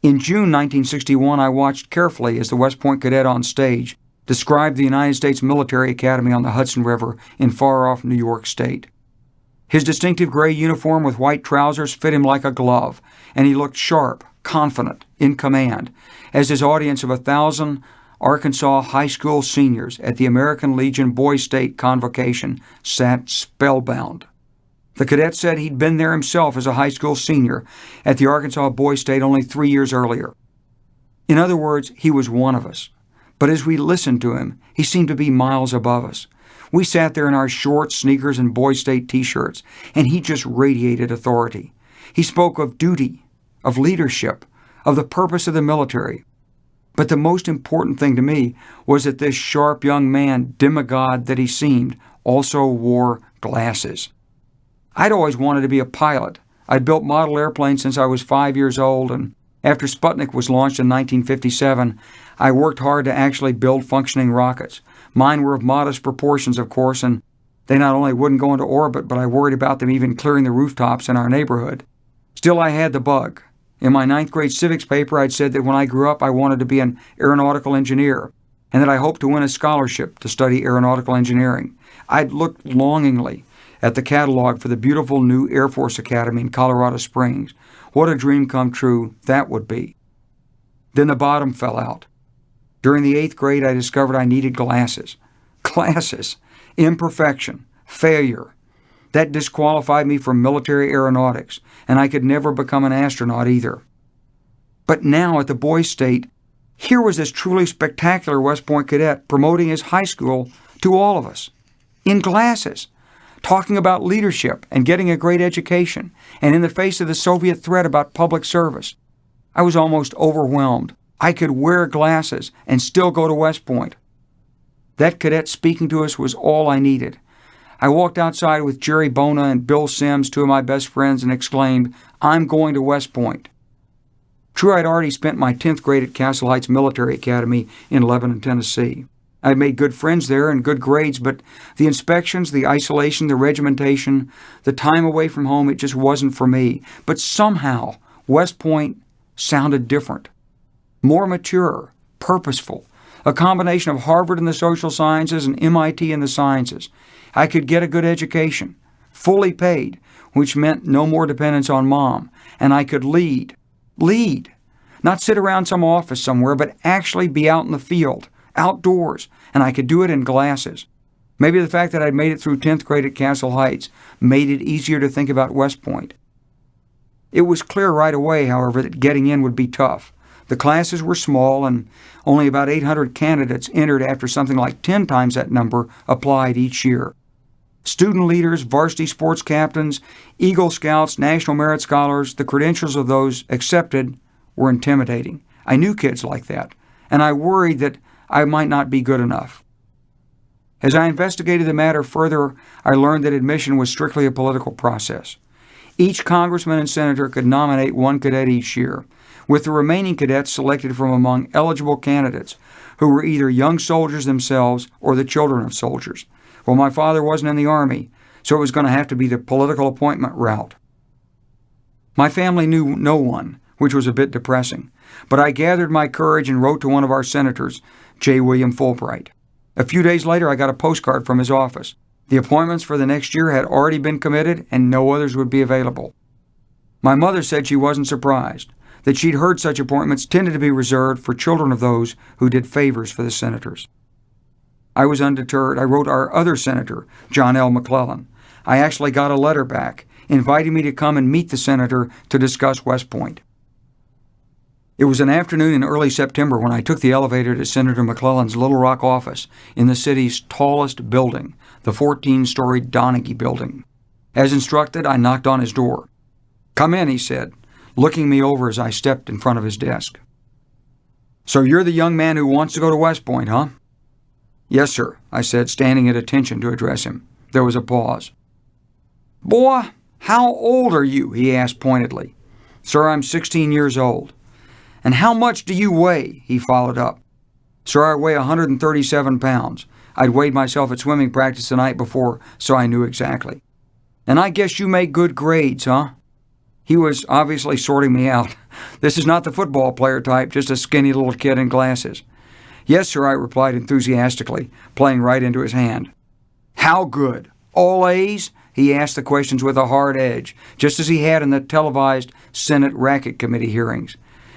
In June 1961, I watched carefully as the West Point cadet on stage described the United States Military Academy on the Hudson River in far-off New York State. His distinctive gray uniform with white trousers fit him like a glove, and he looked sharp, confident, in command, as his audience of 1,000 Arkansas high school seniors at the American Legion Boys State Convocation sat spellbound. The cadet said he'd been there himself as a high school senior at the Arkansas Boys State only 3 years earlier. In other words, he was one of us. But as we listened to him, he seemed to be miles above us. We sat there in our shorts, sneakers, and Boys State t-shirts, and he just radiated authority. He spoke of duty, of leadership, of the purpose of the military. But the most important thing to me was that this sharp young man, demigod that he seemed, also wore glasses. I'd always wanted to be a pilot. I'd built model airplanes since I was 5 years old, and after Sputnik was launched in 1957, I worked hard to actually build functioning rockets. Mine were of modest proportions, of course, and they not only wouldn't go into orbit, but I worried about them even clearing the rooftops in our neighborhood. Still, I had the bug. In my 9th grade civics paper, I'd said that when I grew up, I wanted to be an aeronautical engineer, and that I hoped to win a scholarship to study aeronautical engineering. I'd looked longingly at the catalog for the beautiful new Air Force Academy in Colorado Springs. What a dream come true that would be. Then the bottom fell out. During the 8th grade, I discovered I needed glasses. Glasses. Imperfection. Failure. That disqualified me from military aeronautics, and I could never become an astronaut either. But now at the Boys State, here was this truly spectacular West Point cadet promoting his high school to all of us. In glasses. Talking about leadership and getting a great education, and in the face of the Soviet threat about public service. I was almost overwhelmed. I could wear glasses and still go to West Point. That cadet speaking to us was all I needed. I walked outside with Jerry Bona and Bill Sims, two of my best friends, and exclaimed, "I'm going to West Point." True, I'd already spent my 10th grade at Castle Heights Military Academy in Lebanon, Tennessee. I'd made good friends there and good grades, but the inspections, the isolation, the regimentation, the time away from home, it just wasn't for me. But somehow, West Point sounded different. More mature, purposeful, a combination of Harvard in the social sciences and MIT in the sciences. I could get a good education, fully paid, which meant no more dependence on Mom, and I could lead. Not sit around some office somewhere, but actually be out in the field, outdoors, and I could do it in glasses. Maybe the fact that I'd made it through 10th grade at Castle Heights made it easier to think about West Point. It was clear right away, however, that getting in would be tough. The classes were small, and only about 800 candidates entered after something like 10 times that number applied each year. Student leaders, varsity sports captains, Eagle Scouts, National Merit Scholars, the credentials of those accepted were intimidating. I knew kids like that, and I worried that I might not be good enough. As I investigated the matter further, I learned that admission was strictly a political process. Each congressman and senator could nominate one cadet each year, with the remaining cadets selected from among eligible candidates who were either young soldiers themselves or the children of soldiers. Well, my father wasn't in the Army, so it was going to have to be the political appointment route. My family knew no one, which was a bit depressing, but I gathered my courage and wrote to one of our senators, J. William Fulbright. A few days later, I got a postcard from his office. The appointments for the next year had already been committed, and no others would be available. My mother said she wasn't surprised, that she'd heard such appointments tended to be reserved for children of those who did favors for the senators. I was undeterred. I wrote our other senator, John L. McClellan. I actually got a letter back, inviting me to come and meet the senator to discuss West Point. It was an afternoon in early September when I took the elevator to Senator McClellan's Little Rock office in the city's tallest building, the 14-story Donaghy Building. As instructed, I knocked on his door. "Come in," he said, looking me over as I stepped in front of his desk. "So you're the young man who wants to go to West Point, huh?" "Yes, sir," I said, standing at attention to address him. There was a pause. "Boy, how old are you?" he asked pointedly. "Sir, I'm 16 years old." "And how much do you weigh?" he followed up. "Sir, I weigh 137 pounds. I'd weighed myself at swimming practice the night before, so I knew exactly." "And I guess you make good grades, huh?" He was obviously sorting me out. This is not the football player type, just a skinny little kid in glasses. Yes, sir, I replied enthusiastically, playing right into his hand. How good? All A's? He asked the questions with a hard edge, just as he had in the televised Senate Racket Committee hearings.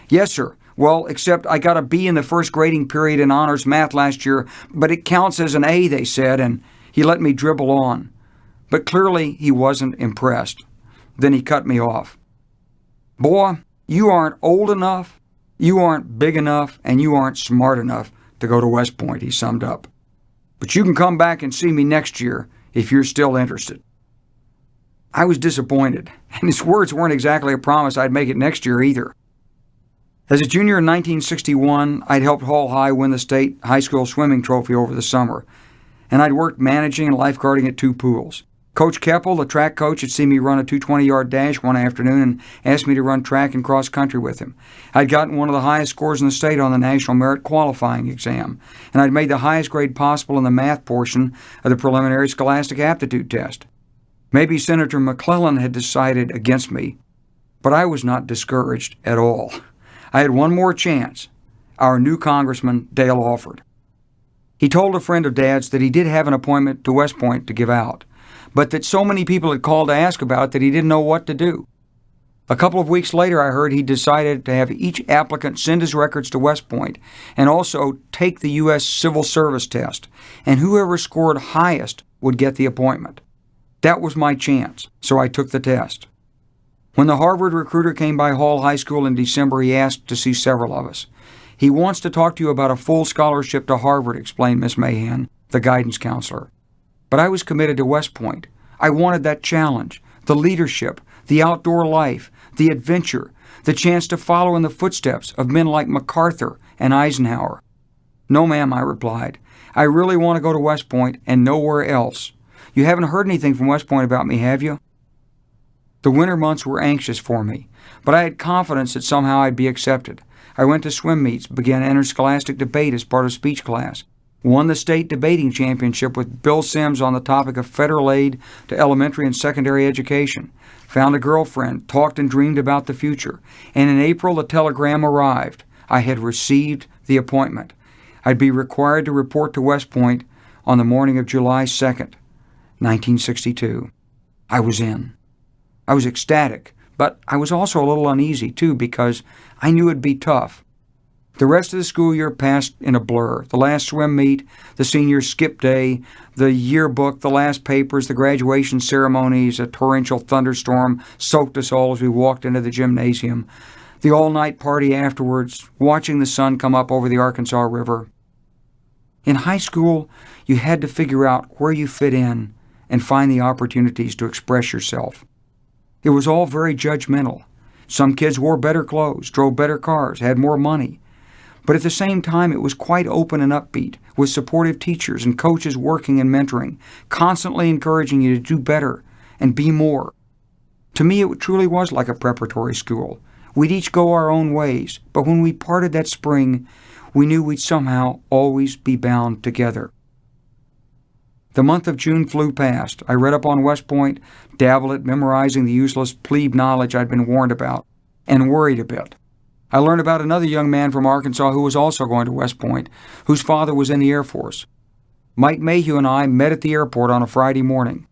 Yes, sir. Well, except I got a B in the first grading period in honors math last year, but it counts as an A, they said, and he let me dribble on. But clearly he wasn't impressed. Then he cut me off. Boy, you aren't old enough, you aren't big enough, and you aren't smart enough to go to West Point, he summed up. But you can come back and see me next year if you're still interested. I was disappointed, and his words weren't exactly a promise I'd make it next year either. As a junior in 1961, I'd helped Hall High win the state high school swimming trophy over the summer, and I'd worked managing and lifeguarding at 2 pools. Coach Keppel, the track coach, had seen me run a 220-yard dash one afternoon and asked me to run track and cross country with him. I'd gotten one of the highest scores in the state on the National Merit Qualifying Exam, and I'd made the highest grade possible in the math portion of the preliminary scholastic aptitude test. Maybe Senator McClellan had decided against me, but I was not discouraged at all. I had one more chance, our new Congressman, Dale Alford. He told a friend of Dad's that he did have an appointment to West Point to give out, but that so many people had called to ask about it that he didn't know what to do. A couple of weeks later, I heard he decided to have each applicant send his records to West Point and also take the U.S. Civil Service test, and whoever scored highest would get the appointment. That was my chance, so I took the test. When the Harvard recruiter came by Hall High School in December, he asked to see several of us. He wants to talk to you about a full scholarship to Harvard, explained Miss Mahan, the guidance counselor. But I was committed to West Point. I wanted that challenge, the leadership, the outdoor life, the adventure, the chance to follow in the footsteps of men like MacArthur and Eisenhower. No, ma'am, I replied. I really want to go to West Point and nowhere else. You haven't heard anything from West Point about me, have you? The winter months were anxious for me, but I had confidence that somehow I'd be accepted. I went to swim meets, began interscholastic debate as part of speech class, won the state debating championship with Bill Sims on the topic of federal aid to elementary and secondary education, found a girlfriend, talked and dreamed about the future, and in April the telegram arrived. I had received the appointment. I'd be required to report to West Point on the morning of July 2nd, 1962. I was in. I was ecstatic, but I was also a little uneasy, too, because I knew it'd be tough. The rest of the school year passed in a blur. The last swim meet, the senior skip day, the yearbook, the last papers, the graduation ceremonies, a torrential thunderstorm soaked us all as we walked into the gymnasium, the all-night party afterwards, watching the sun come up over the Arkansas River. In high school, you had to figure out where you fit in and find the opportunities to express yourself. It was all very judgmental. Some kids wore better clothes, drove better cars, had more money. But at the same time, it was quite open and upbeat, with supportive teachers and coaches working and mentoring, constantly encouraging you to do better and be more. To me, it truly was like a preparatory school. We'd each go our own ways, but when we parted that spring, we knew we'd somehow always be bound together. The month of June flew past. I read up on West Point, dabbled at memorizing the useless plebe knowledge I'd been warned about, and worried a bit. I learned about another young man from Arkansas who was also going to West Point, whose father was in the Air Force. Mike Mayhew and I met at the airport on a Friday morning.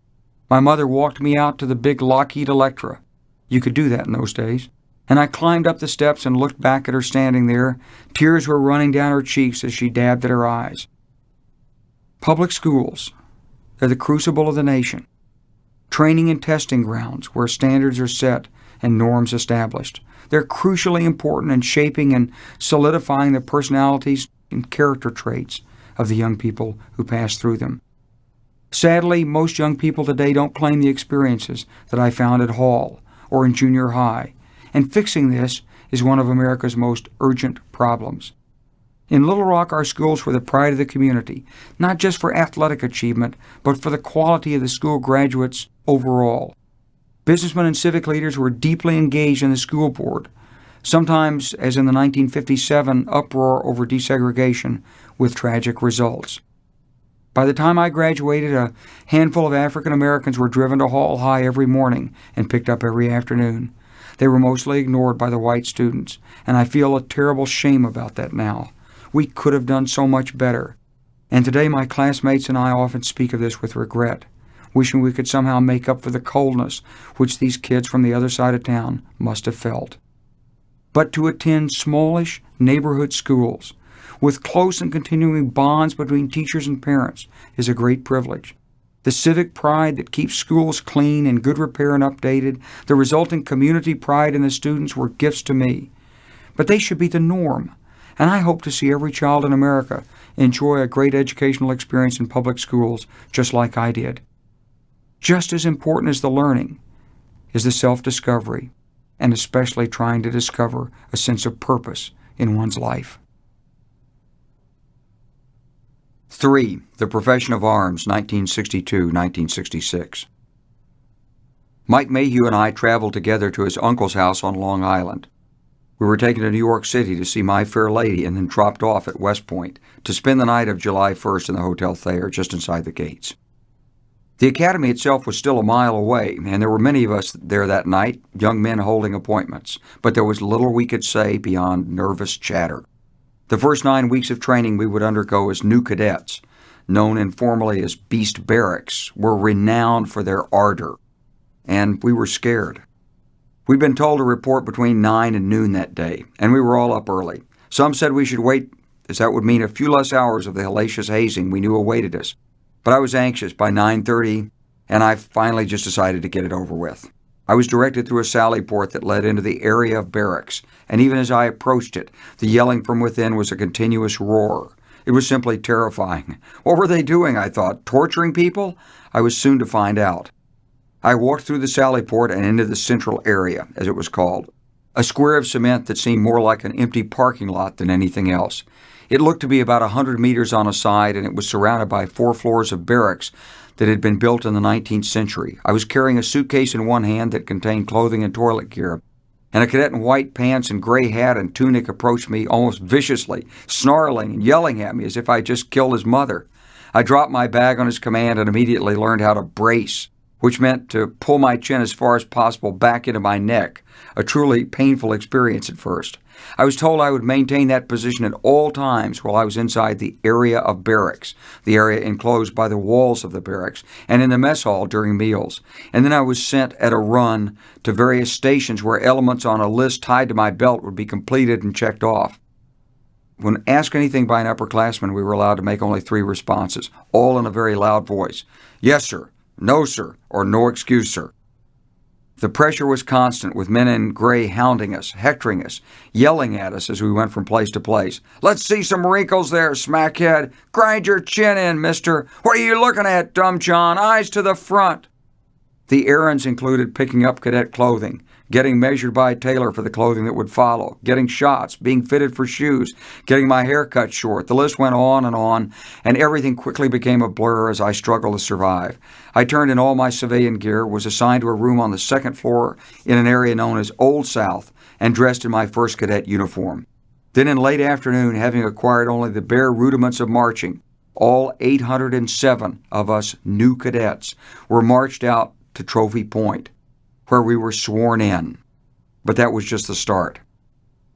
My mother walked me out to the big Lockheed Electra. You could do that in those days. And I climbed up the steps and looked back at her standing there. Tears were running down her cheeks as she dabbed at her eyes. Public schools. They're the crucible of the nation. Training and testing grounds where standards are set and norms established. They're crucially important in shaping and solidifying the personalities and character traits of the young people who pass through them. Sadly, most young people today don't claim the experiences that I found at Hall or in junior high, and fixing this is one of America's most urgent problems. In Little Rock, our schools were the pride of the community, not just for athletic achievement, but for the quality of the school graduates overall. Businessmen and civic leaders were deeply engaged in the school board, sometimes, as in the 1957 uproar over desegregation, with tragic results. By the time I graduated, a handful of African Americans were driven to Hall High every morning and picked up every afternoon. They were mostly ignored by the white students, and I feel a terrible shame about that now. We could have done so much better. And today my classmates and I often speak of this with regret, wishing we could somehow make up for the coldness which these kids from the other side of town must have felt. But to attend smallish neighborhood schools with close and continuing bonds between teachers and parents is a great privilege. The civic pride that keeps schools clean, in good repair and updated, the resulting community pride in the students were gifts to me. But they should be the norm, and I hope to see every child in America enjoy a great educational experience in public schools just like I did. Just as important as the learning is the self-discovery, and especially trying to discover a sense of purpose in one's life. 3. The Profession of Arms, 1962-1966. Mike Mayhew and I traveled together to his uncle's house on Long Island. We were taken to New York City to see My Fair Lady and then dropped off at West Point to spend the night of July 1st in the Hotel Thayer just inside the gates. The academy itself was still a mile away, and there were many of us there that night, young men holding appointments, but there was little we could say beyond nervous chatter. The first 9 weeks of training we would undergo as new cadets, known informally as Beast Barracks, were renowned for their ardor, and we were scared. We'd been told to report between 9 and noon that day, and we were all up early. Some said we should wait, as that would mean a few less hours of the hellacious hazing we knew awaited us. But I was anxious by 9:30, and I finally just decided to get it over with. I was directed through a sally port that led into the area of barracks, and even as I approached it, the yelling from within was a continuous roar. It was simply terrifying. What were they doing, I thought? Torturing people? I was soon to find out. I walked through the sally port and into the central area, as it was called, a square of cement that seemed more like an empty parking lot than anything else. It looked to be about 100 meters on a side, and it was surrounded by 4 floors of barracks that had been built in the 19th century. I was carrying a suitcase in one hand that contained clothing and toilet gear, and a cadet in white pants and gray hat and tunic approached me almost viciously, snarling and yelling at me as if I had just killed his mother. I dropped my bag on his command and immediately learned how to brace, which meant to pull my chin as far as possible back into my neck, a truly painful experience at first. I was told I would maintain that position at all times while I was inside the area of barracks, the area enclosed by the walls of the barracks, and in the mess hall during meals. And then I was sent at a run to various stations where elements on a list tied to my belt would be completed and checked off. When asked anything by an upperclassman, we were allowed to make only 3 responses, all in a very loud voice. Yes, sir. No, sir. Or no excuse, sir. The pressure was constant, with men in gray hounding us, hectoring us, yelling at us as we went from place to place. Let's see some wrinkles there, smackhead. Grind your chin in, mister. What are you looking at, dumb John? Eyes to the front. The errands included picking up cadet clothing, getting measured by a tailor for the clothing that would follow, getting shots, being fitted for shoes, getting my hair cut short. The list went on, and everything quickly became a blur as I struggled to survive. I turned in all my civilian gear, was assigned to a room on the 2nd floor in an area known as Old South, and dressed in my first cadet uniform. Then in late afternoon, having acquired only the bare rudiments of marching, all 807 of us new cadets were marched out to Trophy Point, where we were sworn in. But that was just the start.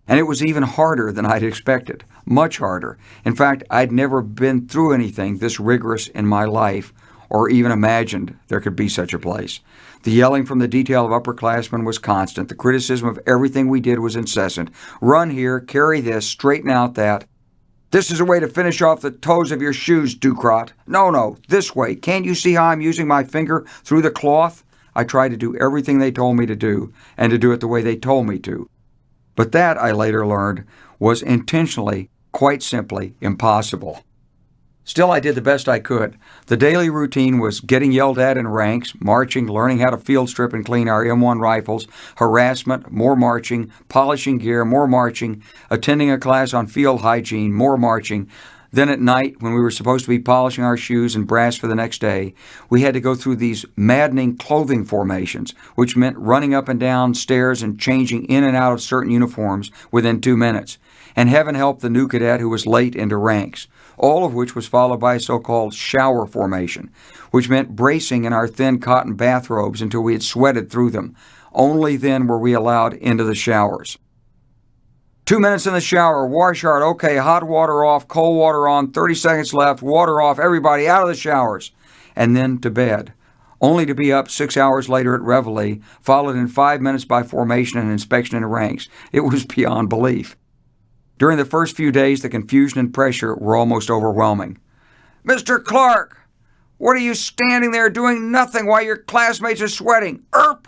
And it was even harder than I'd expected, much harder. In fact, I'd never been through anything this rigorous in my life, or even imagined there could be such a place. The yelling from the detail of upperclassmen was constant. The criticism of everything we did was incessant. Run here, carry this, straighten out that. This is a way to finish off the toes of your shoes, Ducrot. No, this way. Can't you see how I'm using my finger through the cloth? I tried to do everything they told me to do, and to do it the way they told me to. But that, I later learned, was intentionally, quite simply, impossible. Still, I did the best I could. The daily routine was getting yelled at in ranks, marching, learning how to field strip and clean our M1 rifles, harassment, more marching, polishing gear, more marching, attending a class on field hygiene, more marching. Then at night, when we were supposed to be polishing our shoes and brass for the next day, we had to go through these maddening clothing formations, which meant running up and down stairs and changing in and out of certain uniforms within 2 minutes. And heaven help the new cadet who was late into ranks, all of which was followed by a so-called shower formation, which meant bracing in our thin cotton bathrobes until we had sweated through them, Only then were we allowed into the showers. 2 minutes in the shower, wash hard, okay, hot water off, cold water on, 30 seconds left, water off, everybody out of the showers. And then to bed, only to be up 6 hours later at reveille, followed in 5 minutes by formation and inspection in the ranks. It was beyond belief. During the first few days, the confusion and pressure were almost overwhelming. "Mr. Clark, what are you standing there doing nothing while your classmates are sweating? Erp!"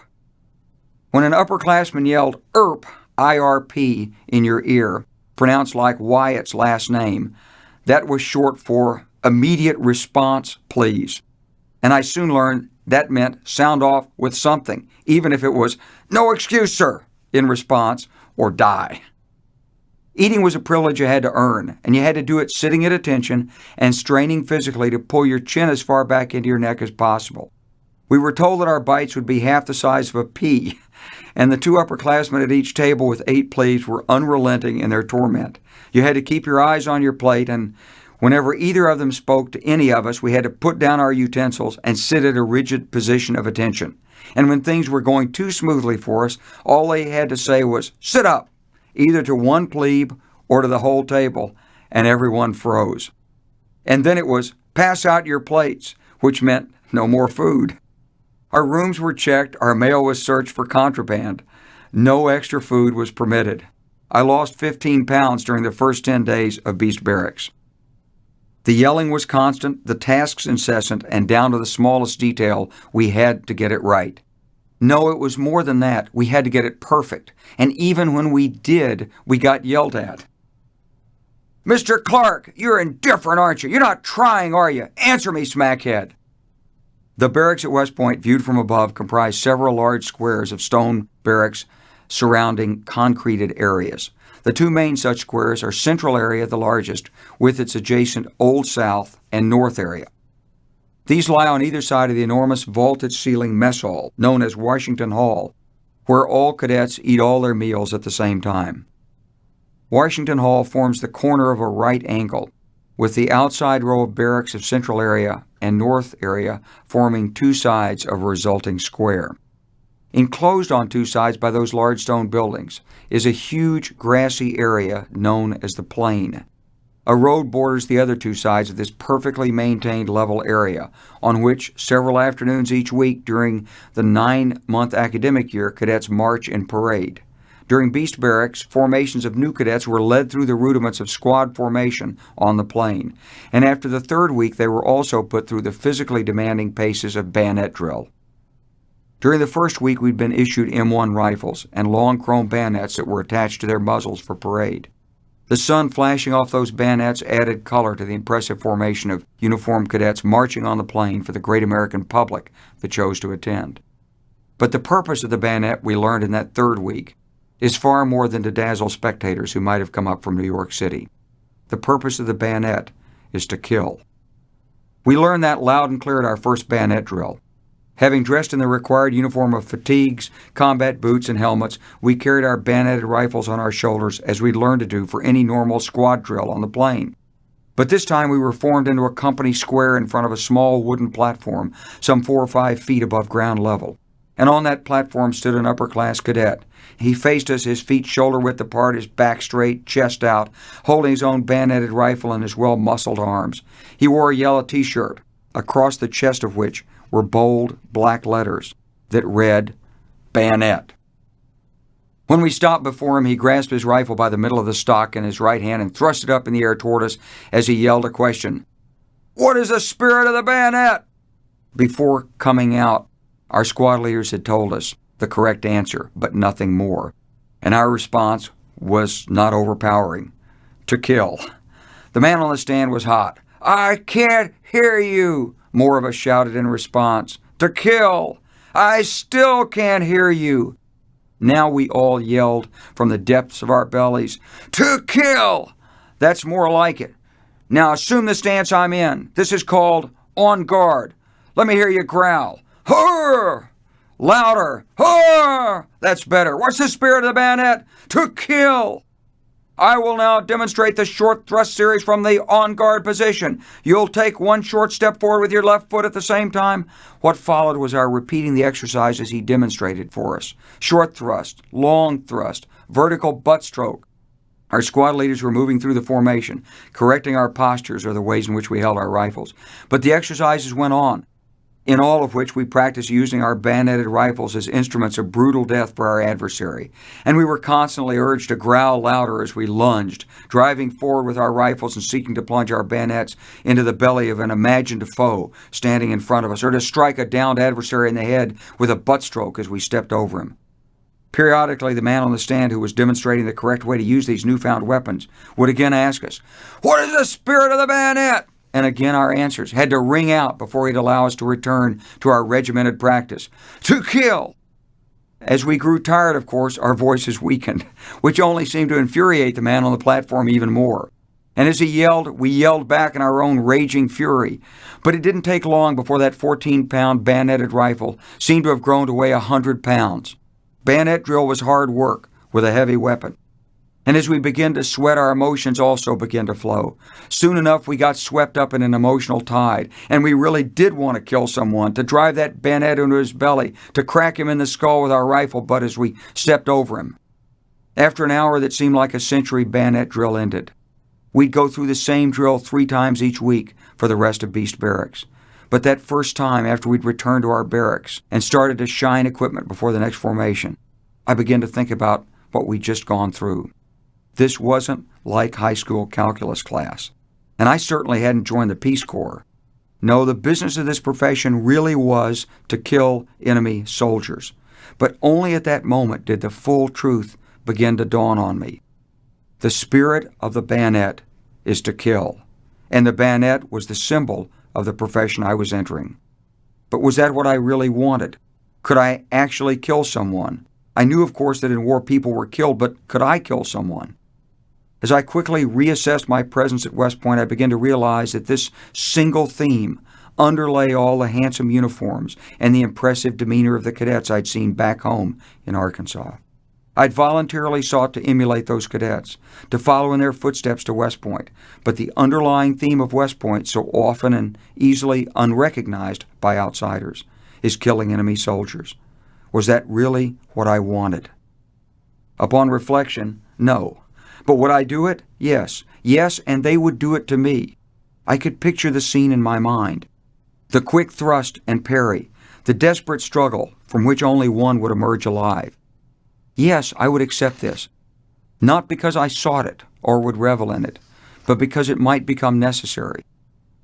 When an upperclassman yelled "Erp," IRP, in your ear, pronounced like Wyatt's last name, that was short for immediate response, please. And I soon learned that meant sound off with something, even if it was "No excuse, sir," in response, or die. Eating was a privilege you had to earn, and you had to do it sitting at attention and straining physically to pull your chin as far back into your neck as possible. We were told that our bites would be half the size of a pea, and the 2 upperclassmen at each table with 8 plebes were unrelenting in their torment. You had to keep your eyes on your plate, and whenever either of them spoke to any of us, we had to put down our utensils and sit at a rigid position of attention. And when things were going too smoothly for us, all they had to say was, "Sit up," either to one plebe or to the whole table, and everyone froze. And then it was, "Pass out your plates," which meant no more food. Our rooms were checked, our mail was searched for contraband. No extra food was permitted. I lost 15 pounds during the first 10 days of Beast Barracks. The yelling was constant, the tasks incessant, and down to the smallest detail, we had to get it right. No, it was more than that. We had to get it perfect. And even when we did, we got yelled at. "Mr. Clark, you're indifferent, aren't you? You're not trying, are you? Answer me, smackhead." The barracks at West Point, viewed from above, comprised several large squares of stone barracks surrounding concreted areas. The 2 main such squares are Central Area, the largest, with its adjacent Old South and North Area. These lie on either side of the enormous vaulted ceiling mess hall, known as Washington Hall, where all cadets eat all their meals at the same time. Washington Hall forms the corner of a right angle, with the outside row of barracks of Central Area and North Area forming 2 sides of a resulting square. Enclosed on 2 sides by those large stone buildings is a huge grassy area known as the Plain. A road borders the other 2 sides of this perfectly maintained level area, on which several afternoons each week during the 9-month academic year cadets march and parade. During Beast Barracks, formations of new cadets were led through the rudiments of squad formation on the Plain, and after the 3rd week they were also put through the physically demanding paces of bayonet drill. During the first week we'd been issued M1 rifles and long chrome bayonets that were attached to their muzzles for parade. The sun flashing off those bayonets added color to the impressive formation of uniformed cadets marching on the Plain for the great American public that chose to attend. But the purpose of the bayonet, we learned in that 3rd week, is far more than to dazzle spectators who might have come up from New York City. The purpose of the bayonet is to kill. We learned that loud and clear at our first bayonet drill. Having dressed in the required uniform of fatigues, combat boots, and helmets, we carried our bayoneted rifles on our shoulders as we'd learned to do for any normal squad drill on the Plain. But this time we were formed into a company square in front of a small wooden platform, some 4 or 5 feet above ground level. And on that platform stood an upper-class cadet. He faced us, his feet shoulder-width apart, his back straight, chest out, holding his own bayoneted rifle in his well-muscled arms. He wore a yellow T-shirt, across the chest of which were bold black letters that read, "Bayonet." When we stopped before him, he grasped his rifle by the middle of the stock in his right hand and thrust it up in the air toward us as he yelled a question. "What is the spirit of the bayonet?" Before coming out, our squad leaders had told us the correct answer, but nothing more. And our response was not overpowering. To kill. The man on the stand was hot. "I can't hear you," more of us shouted in response. "To kill. I still can't hear you." Now we all yelled from the depths of our bellies, "To kill." That's more like it. Now assume the stance I'm in. This is called on guard. Let me hear you growl. "Hurr!" Louder. "Hurr!" That's better. What's the spirit of the bayonet? To kill. I will now demonstrate the short thrust series from the on-guard position. You'll take one short step forward with your left foot at the same time. What followed was our repeating the exercises he demonstrated for us. Short thrust, long thrust, vertical butt stroke. Our squad leaders were moving through the formation, correcting our postures or the ways in which we held our rifles. But the exercises went on, in all of which we practiced using our bayoneted rifles as instruments of brutal death for our adversary. And we were constantly urged to growl louder as we lunged, driving forward with our rifles and seeking to plunge our bayonets into the belly of an imagined foe standing in front of us, or to strike a downed adversary in the head with a butt stroke as we stepped over him. Periodically, the man on the stand who was demonstrating the correct way to use these newfound weapons would again ask us, "What is the spirit of the bayonet?" And again our answers had to ring out before he'd allow us to return to our regimented practice. To kill! As we grew tired, of course, our voices weakened, which only seemed to infuriate the man on the platform even more. And as he yelled, we yelled back in our own raging fury. But it didn't take long before that 14-pound bayoneted rifle seemed to have grown to weigh 100 pounds. Bayonet drill was hard work with a heavy weapon. And as we began to sweat, our emotions also began to flow. Soon enough, we got swept up in an emotional tide, and we really did want to kill someone, to drive that bayonet into his belly, to crack him in the skull with our rifle butt as we stepped over him. After an hour that seemed like a century, bayonet drill ended. We'd go through the same drill 3 times each week for the rest of Beast Barracks. But that first time, after we'd returned to our barracks and started to shine equipment before the next formation, I began to think about what we'd just gone through. This wasn't like high school calculus class, and I certainly hadn't joined the Peace Corps. No, the business of this profession really was to kill enemy soldiers. But only at that moment did the full truth begin to dawn on me. The spirit of the bayonet is to kill, and the bayonet was the symbol of the profession I was entering. But was that what I really wanted? Could I actually kill someone? I knew, of course, that in war people were killed, but could I kill someone? As I quickly reassessed my presence at West Point, I began to realize that this single theme underlay all the handsome uniforms and the impressive demeanor of the cadets I'd seen back home in Arkansas. I'd voluntarily sought to emulate those cadets, to follow in their footsteps to West Point, but the underlying theme of West Point, so often and easily unrecognized by outsiders, is killing enemy soldiers. Was that really what I wanted? Upon reflection, no. But would I do it? Yes. Yes, and they would do it to me. I could picture the scene in my mind. The quick thrust and parry, the desperate struggle from which only one would emerge alive. Yes, I would accept this. Not because I sought it or would revel in it, but because it might become necessary.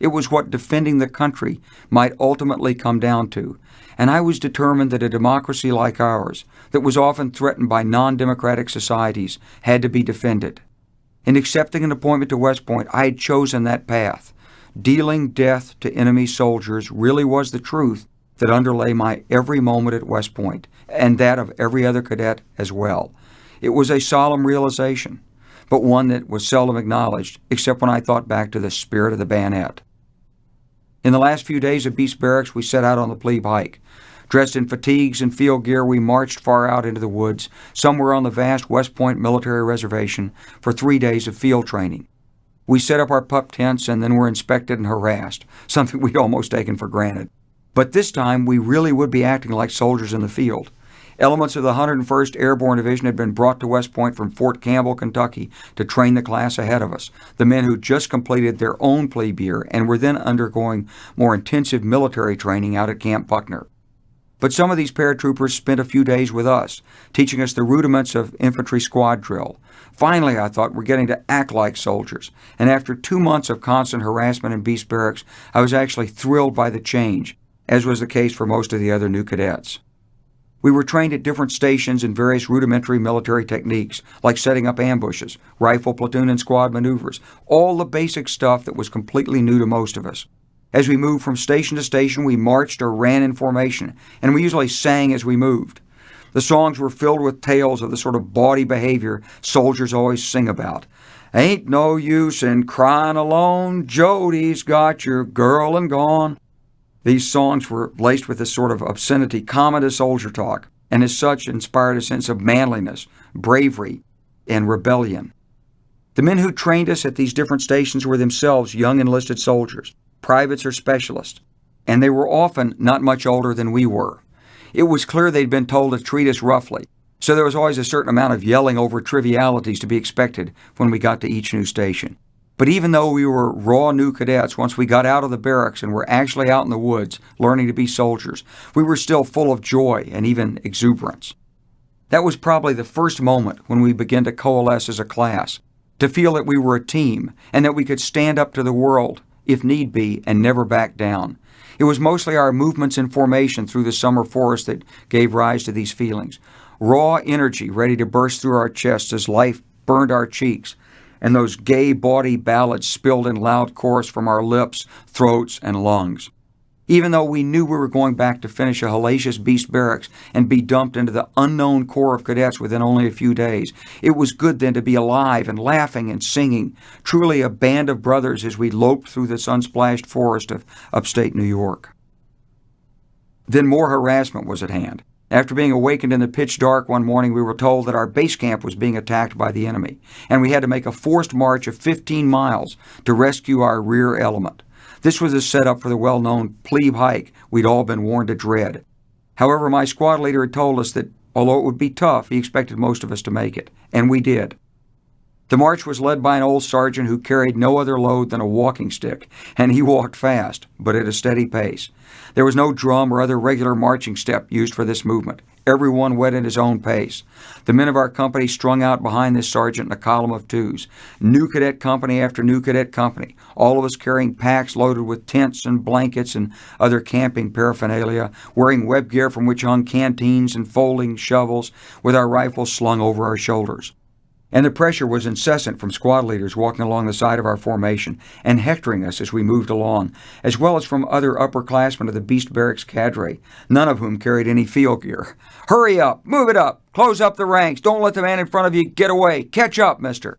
It was what defending the country might ultimately come down to, and I was determined that a democracy like ours, that was often threatened by non-democratic societies, had to be defended. In accepting an appointment to West Point, I had chosen that path. Dealing death to enemy soldiers really was the truth that underlay my every moment at West Point, and that of every other cadet as well. It was a solemn realization, but one that was seldom acknowledged, except when I thought back to the spirit of the bayonet. In the last few days of Beast Barracks, we set out on the plebe hike. Dressed in fatigues and field gear, we marched far out into the woods, somewhere on the vast West Point military reservation, for 3 days of field training. We set up our pup tents and then were inspected and harassed, something we'd almost taken for granted. But this time, we really would be acting like soldiers in the field. Elements of the 101st Airborne Division had been brought to West Point from Fort Campbell, Kentucky, to train the class ahead of us, the men who just completed their own plebe year and were then undergoing more intensive military training out at Camp Buckner. But some of these paratroopers spent a few days with us, teaching us the rudiments of infantry squad drill. Finally, I thought, we're getting to act like soldiers, and after 2 months of constant harassment in Beast Barracks, I was actually thrilled by the change, as was the case for most of the other new cadets. We were trained at different stations in various rudimentary military techniques, like setting up ambushes, rifle, platoon, and squad maneuvers, all the basic stuff that was completely new to most of us. As we moved from station to station, we marched or ran in formation, and we usually sang as we moved. The songs were filled with tales of the sort of bawdy behavior soldiers always sing about. Ain't no use in crying alone, Jody's got your girl and gone. These songs were laced with this sort of obscenity common to soldier talk, and as such inspired a sense of manliness, bravery, and rebellion. The men who trained us at these different stations were themselves young enlisted soldiers, privates or specialists, and they were often not much older than we were. It was clear they'd been told to treat us roughly, so there was always a certain amount of yelling over trivialities to be expected when we got to each new station. But even though we were raw new cadets, once we got out of the barracks and were actually out in the woods learning to be soldiers, we were still full of joy and even exuberance. That was probably the first moment when we began to coalesce as a class, to feel that we were a team and that we could stand up to the world, if need be, and never back down. It was mostly our movements in formation through the summer forest that gave rise to these feelings. Raw energy ready to burst through our chests as life burned our cheeks, and those gay, bawdy ballads spilled in loud chorus from our lips, throats, and lungs. Even though we knew we were going back to finish a hellacious beast barracks and be dumped into the unknown corps of cadets within only a few days, it was good then to be alive and laughing and singing, truly a band of brothers as we loped through the sun-splashed forest of upstate New York. Then more harassment was at hand. After being awakened in the pitch dark one morning, we were told that our base camp was being attacked by the enemy, and we had to make a forced march of 15 miles to rescue our rear element. This was a setup for the well-known plebe hike we'd all been warned to dread. However, my squad leader had told us that, although it would be tough, he expected most of us to make it, and we did. The march was led by an old sergeant who carried no other load than a walking stick, and he walked fast, but at a steady pace. There was no drum or other regular marching step used for this movement. Everyone went at his own pace. The men of our company strung out behind this sergeant in a column of twos. New cadet company after new cadet company, all of us carrying packs loaded with tents and blankets and other camping paraphernalia, wearing web gear from which hung canteens and folding shovels, with our rifles slung over our shoulders. And the pressure was incessant from squad leaders walking along the side of our formation and hectoring us as we moved along, as well as from other upperclassmen of the Beast Barracks cadre, none of whom carried any field gear. "Hurry up! Move it up! Close up the ranks! Don't let the man in front of you get away! Catch up, mister!"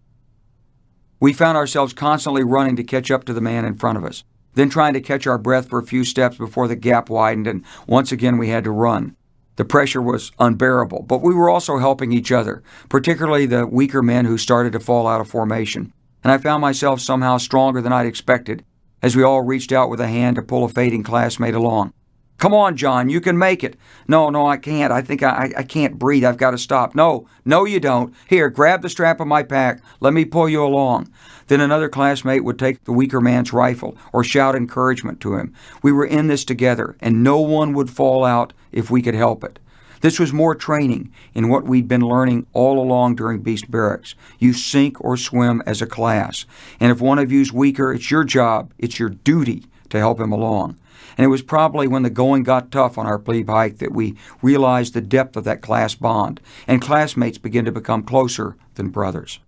We found ourselves constantly running to catch up to the man in front of us, then trying to catch our breath for a few steps before the gap widened, and once again we had to run. The pressure was unbearable, but we were also helping each other, particularly the weaker men who started to fall out of formation, and I found myself somehow stronger than I'd expected as we all reached out with a hand to pull a fading classmate along. "Come on, John, you can make it." No, I can't. I think I can't breathe. I've got to stop." No, you don't. Here, grab the strap of my pack. Let me pull you along." Then another classmate would take the weaker man's rifle or shout encouragement to him. We were in this together, and no one would fall out if we could help it. This was more training in what we'd been learning all along during Beast Barracks. You sink or swim as a class, and if one of you's weaker, it's your job, it's your duty to help him along. And it was probably when the going got tough on our plebe hike that we realized the depth of that class bond, and classmates began to become closer than brothers.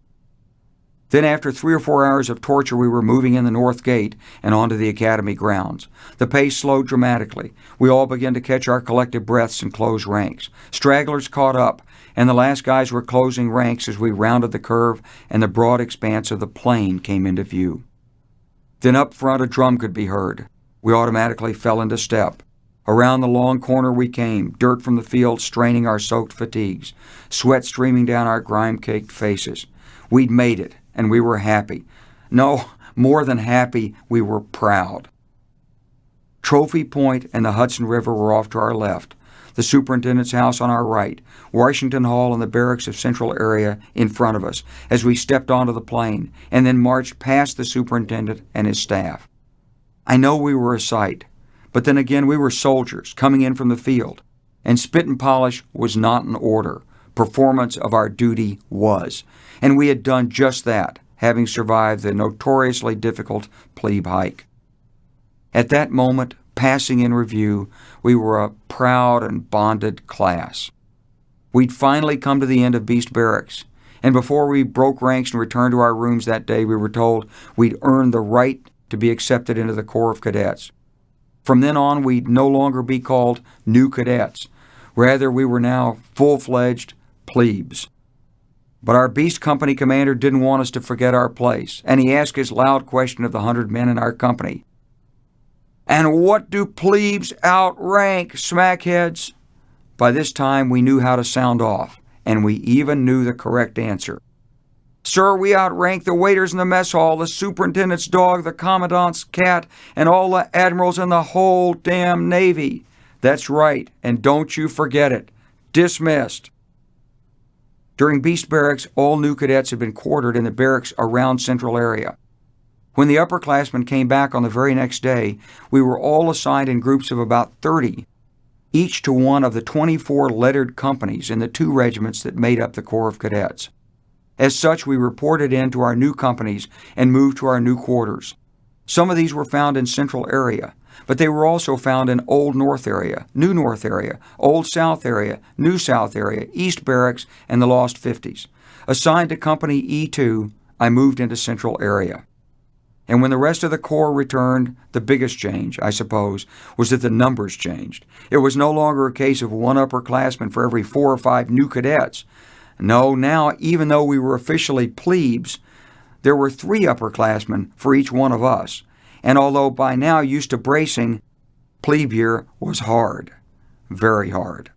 Then after 3 or 4 hours of torture, we were moving in the north gate and onto the academy grounds. The pace slowed dramatically. We all began to catch our collective breaths and close ranks. Stragglers caught up, and the last guys were closing ranks as we rounded the curve and the broad expanse of the plain came into view. Then up front a drum could be heard. We automatically fell into step. Around the long corner we came, dirt from the field straining our soaked fatigues, sweat streaming down our grime-caked faces. We'd made it, and we were happy. No, more than happy, we were proud. Trophy Point and the Hudson River were off to our left, the superintendent's house on our right, Washington Hall and the barracks of Central area in front of us as we stepped onto the plain and then marched past the superintendent and his staff. I know we were a sight, but then again we were soldiers coming in from the field, and spit and polish was not in order. Performance of our duty was, and we had done just that, having survived the notoriously difficult plebe hike. At that moment, passing in review, we were a proud and bonded class. We'd finally come to the end of Beast Barracks, and before we broke ranks and returned to our rooms that day, we were told we'd earned the right to be accepted into the Corps of Cadets. From then on, we'd no longer be called new cadets. Rather, we were now full-fledged plebes. But our Beast Company commander didn't want us to forget our place, and he asked his loud question of the 100 men in our company. "And what do plebes outrank, smackheads?" By this time, we knew how to sound off, and we even knew the correct answer. Sir, we outrank the waiters in the mess hall, the superintendent's dog, the commandant's cat, and all the admirals in the whole damn Navy. That's right, and don't you forget it. Dismissed. During Beast Barracks, all new cadets had been quartered in the barracks around Central area. When the upperclassmen came back on the very next day, we were all assigned in groups of about 30, each to one of the 24 lettered companies in the 2 regiments that made up the Corps of Cadets. As such, we reported in to our new companies and moved to our new quarters. Some of these were found in Central area, but they were also found in Old North area, New North area, Old South area, New South area, East Barracks, and the Lost 50s. Assigned to Company E2, I moved into Central area. And when the rest of the Corps returned, the biggest change, I suppose, was that the numbers changed. It was no longer a case of one upperclassman for every 4 or 5 new cadets. No, now, even though we were officially plebes, there were 3 upperclassmen for each one of us. And although by now used to bracing, plebe year was hard, very hard.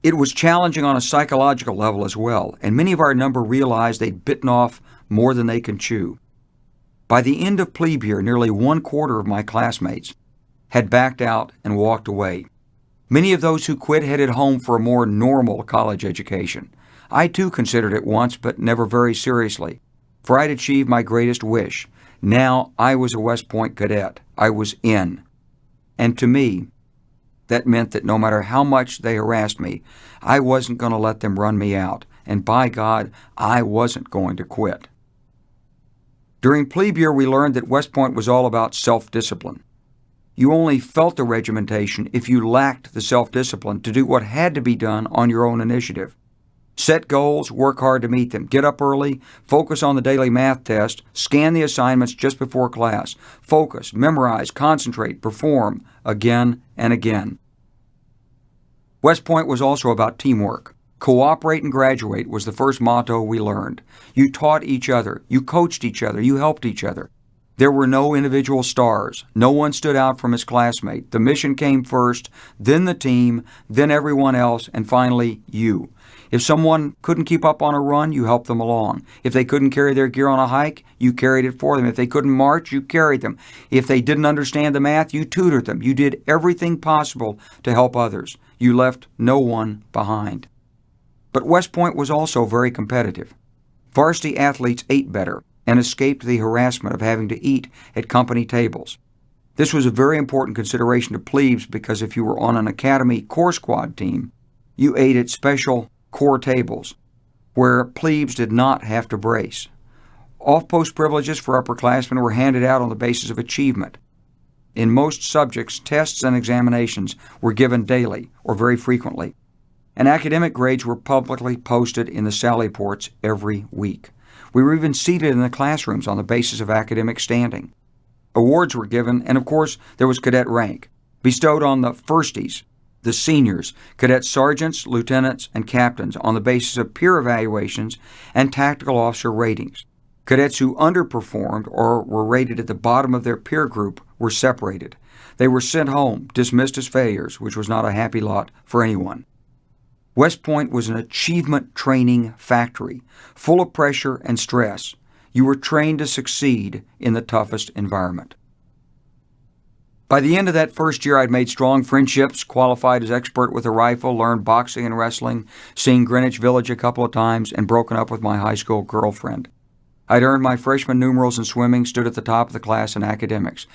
It was challenging on a psychological level as well, and many of our number realized they'd bitten off more than they can chew. By the end of plebe year, nearly 1/4 of my classmates had backed out and walked away. Many of those who quit headed home for a more normal college education. I too considered it once, but never very seriously, for I'd achieved my greatest wish. Now I was a West Point cadet. I was in. And to me, that meant that no matter how much they harassed me, I wasn't going to let them run me out. And by God, I wasn't going to quit. During plebe year, we learned that West Point was all about self-discipline. You only felt the regimentation if you lacked the self-discipline to do what had to be done on your own initiative. Set goals, work hard to meet them, get up early, focus on the daily math test, scan the assignments just before class, focus, memorize, concentrate, perform, again and again. West Point was also about teamwork. Cooperate and graduate was the first motto we learned. You taught each other, you coached each other, you helped each other. There were no individual stars. No one stood out from his classmate. The mission came first, then the team, then everyone else, and finally you. If someone couldn't keep up on a run, you helped them along. If they couldn't carry their gear on a hike, you carried it for them. If they couldn't march, you carried them. If they didn't understand the math, you tutored them. You did everything possible to help others. You left no one behind. But West Point was also very competitive. Varsity athletes ate better and escaped the harassment of having to eat at company tables. This was a very important consideration to plebes because if you were on an academy Corps Squad team, you ate at special Corps tables where plebes did not have to brace. Off-post privileges for upperclassmen were handed out on the basis of achievement. In most subjects, tests and examinations were given daily or very frequently, and academic grades were publicly posted in the sally ports every week. We were even seated in the classrooms on the basis of academic standing. Awards were given, and of course, there was cadet rank, bestowed on the firsties, the seniors, cadet sergeants, lieutenants, and captains on the basis of peer evaluations and tactical officer ratings. Cadets who underperformed or were rated at the bottom of their peer group were separated. They were sent home, dismissed as failures, which was not a happy lot for anyone. West Point was an achievement training factory, full of pressure and stress. You were trained to succeed in the toughest environment. By the end of that first year, I'd made strong friendships, qualified as expert with a rifle, learned boxing and wrestling, seen Greenwich Village a couple of times, and broken up with my high school girlfriend. I'd earned my freshman numerals in swimming, stood at the top of the class in academics.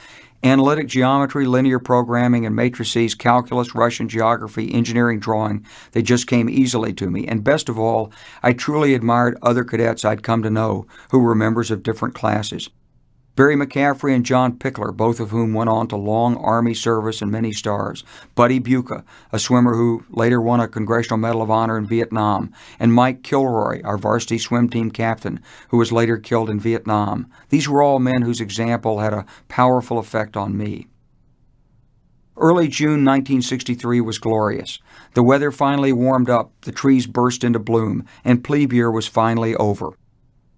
Analytic geometry, linear programming, and matrices, calculus, Russian geography, engineering drawing, they just came easily to me. And best of all, I truly admired other cadets I'd come to know who were members of different classes. Barry McCaffrey and John Pickler, both of whom went on to long Army service and many stars. Buddy Buca, a swimmer who later won a Congressional Medal of Honor in Vietnam. And Mike Kilroy, our varsity swim team captain, who was later killed in Vietnam. These were all men whose example had a powerful effect on me. Early June 1963 was glorious. The weather finally warmed up, the trees burst into bloom, and plebe year was finally over.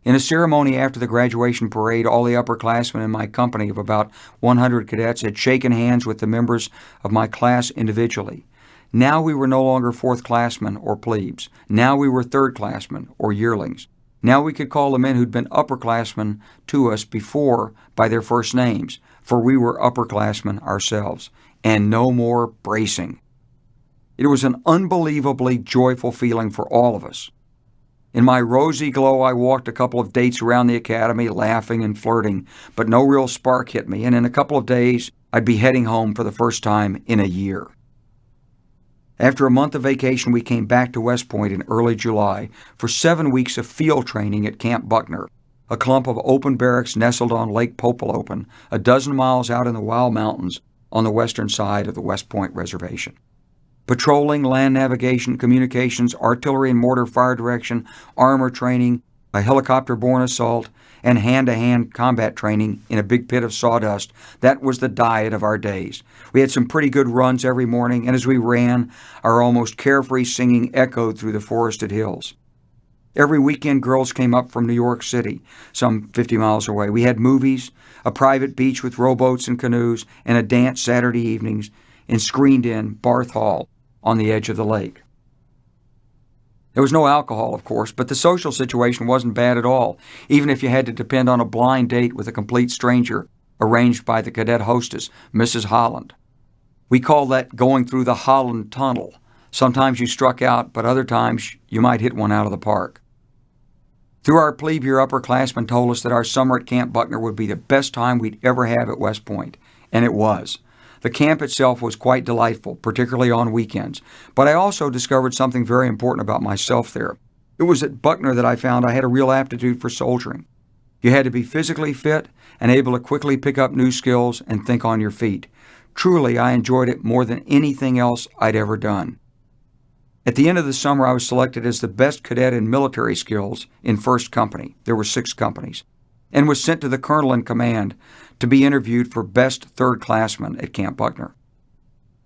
In a ceremony after the graduation parade, all the upperclassmen in my company of about 100 cadets had shaken hands with the members of my class individually. Now we were no longer fourth-classmen or plebes. Now we were third-classmen or yearlings. Now we could call the men who'd been upperclassmen to us before by their first names, for we were upperclassmen ourselves. And no more bracing. It was an unbelievably joyful feeling for all of us. In my rosy glow, I walked a couple of dates around the academy, laughing and flirting, but no real spark hit me, and in a couple of days, I'd be heading home for the first time in a year. After a month of vacation, we came back to West Point in early July for 7 weeks of field training at Camp Buckner, a clump of open barracks nestled on Lake Popolopen, a dozen miles out in the Wild Mountains on the western side of the West Point Reservation. Patrolling, land navigation, communications, artillery and mortar fire direction, armor training, a helicopter-borne assault, and hand-to-hand combat training in a big pit of sawdust. That was the diet of our days. We had some pretty good runs every morning, and as we ran, our almost carefree singing echoed through the forested hills. Every weekend, girls came up from New York City, some 50 miles away. We had movies, a private beach with rowboats and canoes, and a dance Saturday evenings in screened-in Barth Hall on the edge of the lake. There was no alcohol, of course, but the social situation wasn't bad at all, even if you had to depend on a blind date with a complete stranger arranged by the cadet hostess, Mrs. Holland. We call that going through the Holland Tunnel. Sometimes you struck out, but other times you might hit one out of the park. Through our plebe year, upperclassmen told us that our summer at Camp Buckner would be the best time we'd ever have at West Point, and it was. The camp itself was quite delightful, particularly on weekends, but I also discovered something very important about myself there. It was at Buckner that I found I had a real aptitude for soldiering. You had to be physically fit and able to quickly pick up new skills and think on your feet. Truly, I enjoyed it more than anything else I'd ever done. At the end of the summer, I was selected as the best cadet in military skills in 1st Company. There were 6 companies. And was sent to the colonel in command to be interviewed for best third-classman at Camp Buckner.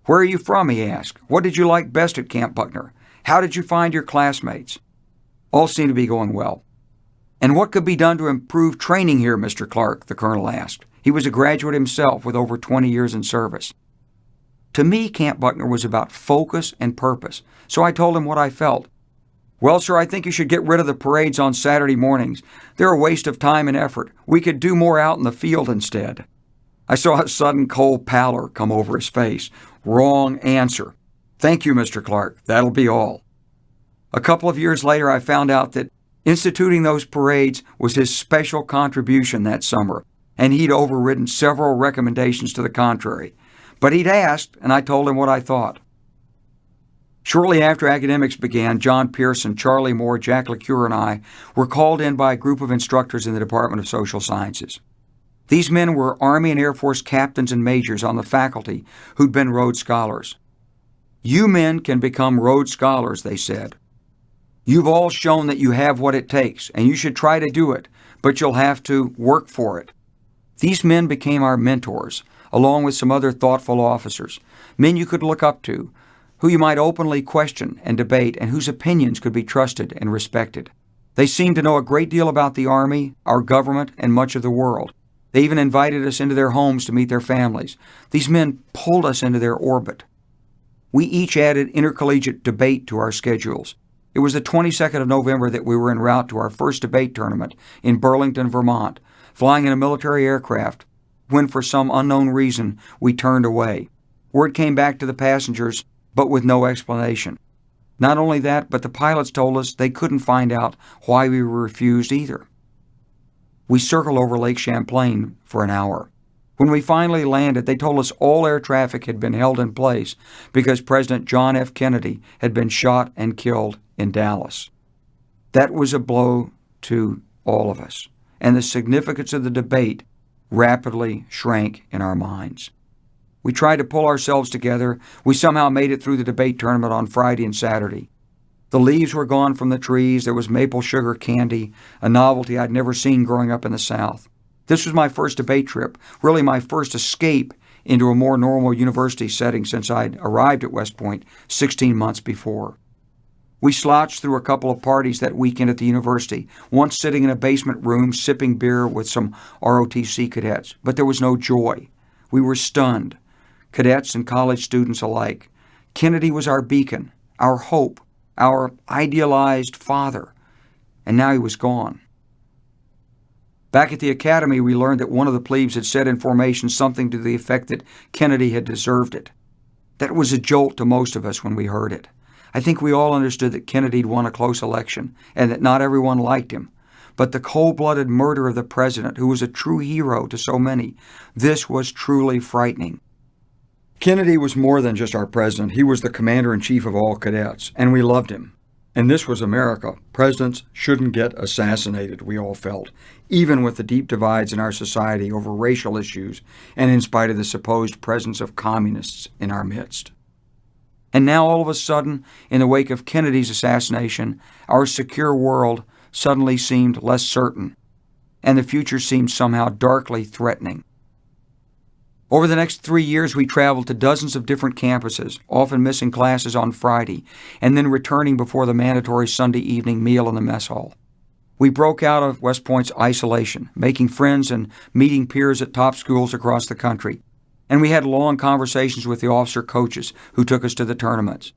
"Where are you from?" he asked. "What did you like best at Camp Buckner? How did you find your classmates?" All seemed to be going well. "And what could be done to improve training here, Mr. Clark?" the colonel asked. He was a graduate himself with over 20 years in service. To me, Camp Buckner was about focus and purpose, so I told him what I felt. "Well, sir, I think you should get rid of the parades on Saturday mornings. They're a waste of time and effort. We could do more out in the field instead." I saw a sudden cold pallor come over his face. Wrong answer. "Thank you, Mr. Clark. That'll be all." A couple of years later, I found out that instituting those parades was his special contribution that summer, and he'd overridden several recommendations to the contrary. But he'd asked, and I told him what I thought. Shortly after academics began, John Pearson, Charlie Moore, Jack LeCure, and I were called in by a group of instructors in the Department of Social Sciences. These men were Army and Air Force captains and majors on the faculty who'd been Rhodes Scholars. "You men can become Rhodes Scholars," they said. "You've all shown that you have what it takes, and you should try to do it, but you'll have to work for it." These men became our mentors, along with some other thoughtful officers, men you could look up to, who you might openly question and debate, and whose opinions could be trusted and respected. They seemed to know a great deal about the Army, our government, and much of the world. They even invited us into their homes to meet their families. These men pulled us into their orbit. We each added intercollegiate debate to our schedules. It was the 22nd of November that we were en route to our first debate tournament in Burlington, Vermont, flying in a military aircraft, when for some unknown reason we turned away. Word came back to the passengers, but with no explanation. Not only that, but the pilots told us they couldn't find out why we were refused either. We circled over Lake Champlain for an hour. When we finally landed, they told us all air traffic had been held in place because President John F. Kennedy had been shot and killed in Dallas. That was a blow to all of us, and the significance of the debate rapidly shrank in our minds. We tried to pull ourselves together. We somehow made it through the debate tournament on Friday and Saturday. The leaves were gone from the trees. There was maple sugar candy, a novelty I'd never seen growing up in the South. This was my first debate trip, really my first escape into a more normal university setting since I'd arrived at West Point 16 months before. We slouched through a couple of parties that weekend at the university, once sitting in a basement room sipping beer with some ROTC cadets, but there was no joy. We were stunned, cadets and college students alike. Kennedy was our beacon, our hope, our idealized father, and now he was gone. Back at the academy, we learned that one of the plebes had said in formation something to the effect that Kennedy had deserved it. That was a jolt to most of us when we heard it. I think we all understood that Kennedy had won a close election and that not everyone liked him. But the cold-blooded murder of the president, who was a true hero to so many, this was truly frightening. Kennedy was more than just our president. He was the commander-in-chief of all cadets, and we loved him. And this was America. Presidents shouldn't get assassinated, we all felt, even with the deep divides in our society over racial issues and in spite of the supposed presence of communists in our midst. And now, all of a sudden, in the wake of Kennedy's assassination, our secure world suddenly seemed less certain, and the future seemed somehow darkly threatening. Over the next 3 years, we traveled to dozens of different campuses, often missing classes on Friday, and then returning before the mandatory Sunday evening meal in the mess hall. We broke out of West Point's isolation, making friends and meeting peers at top schools across the country, and we had long conversations with the officer coaches who took us to the tournaments.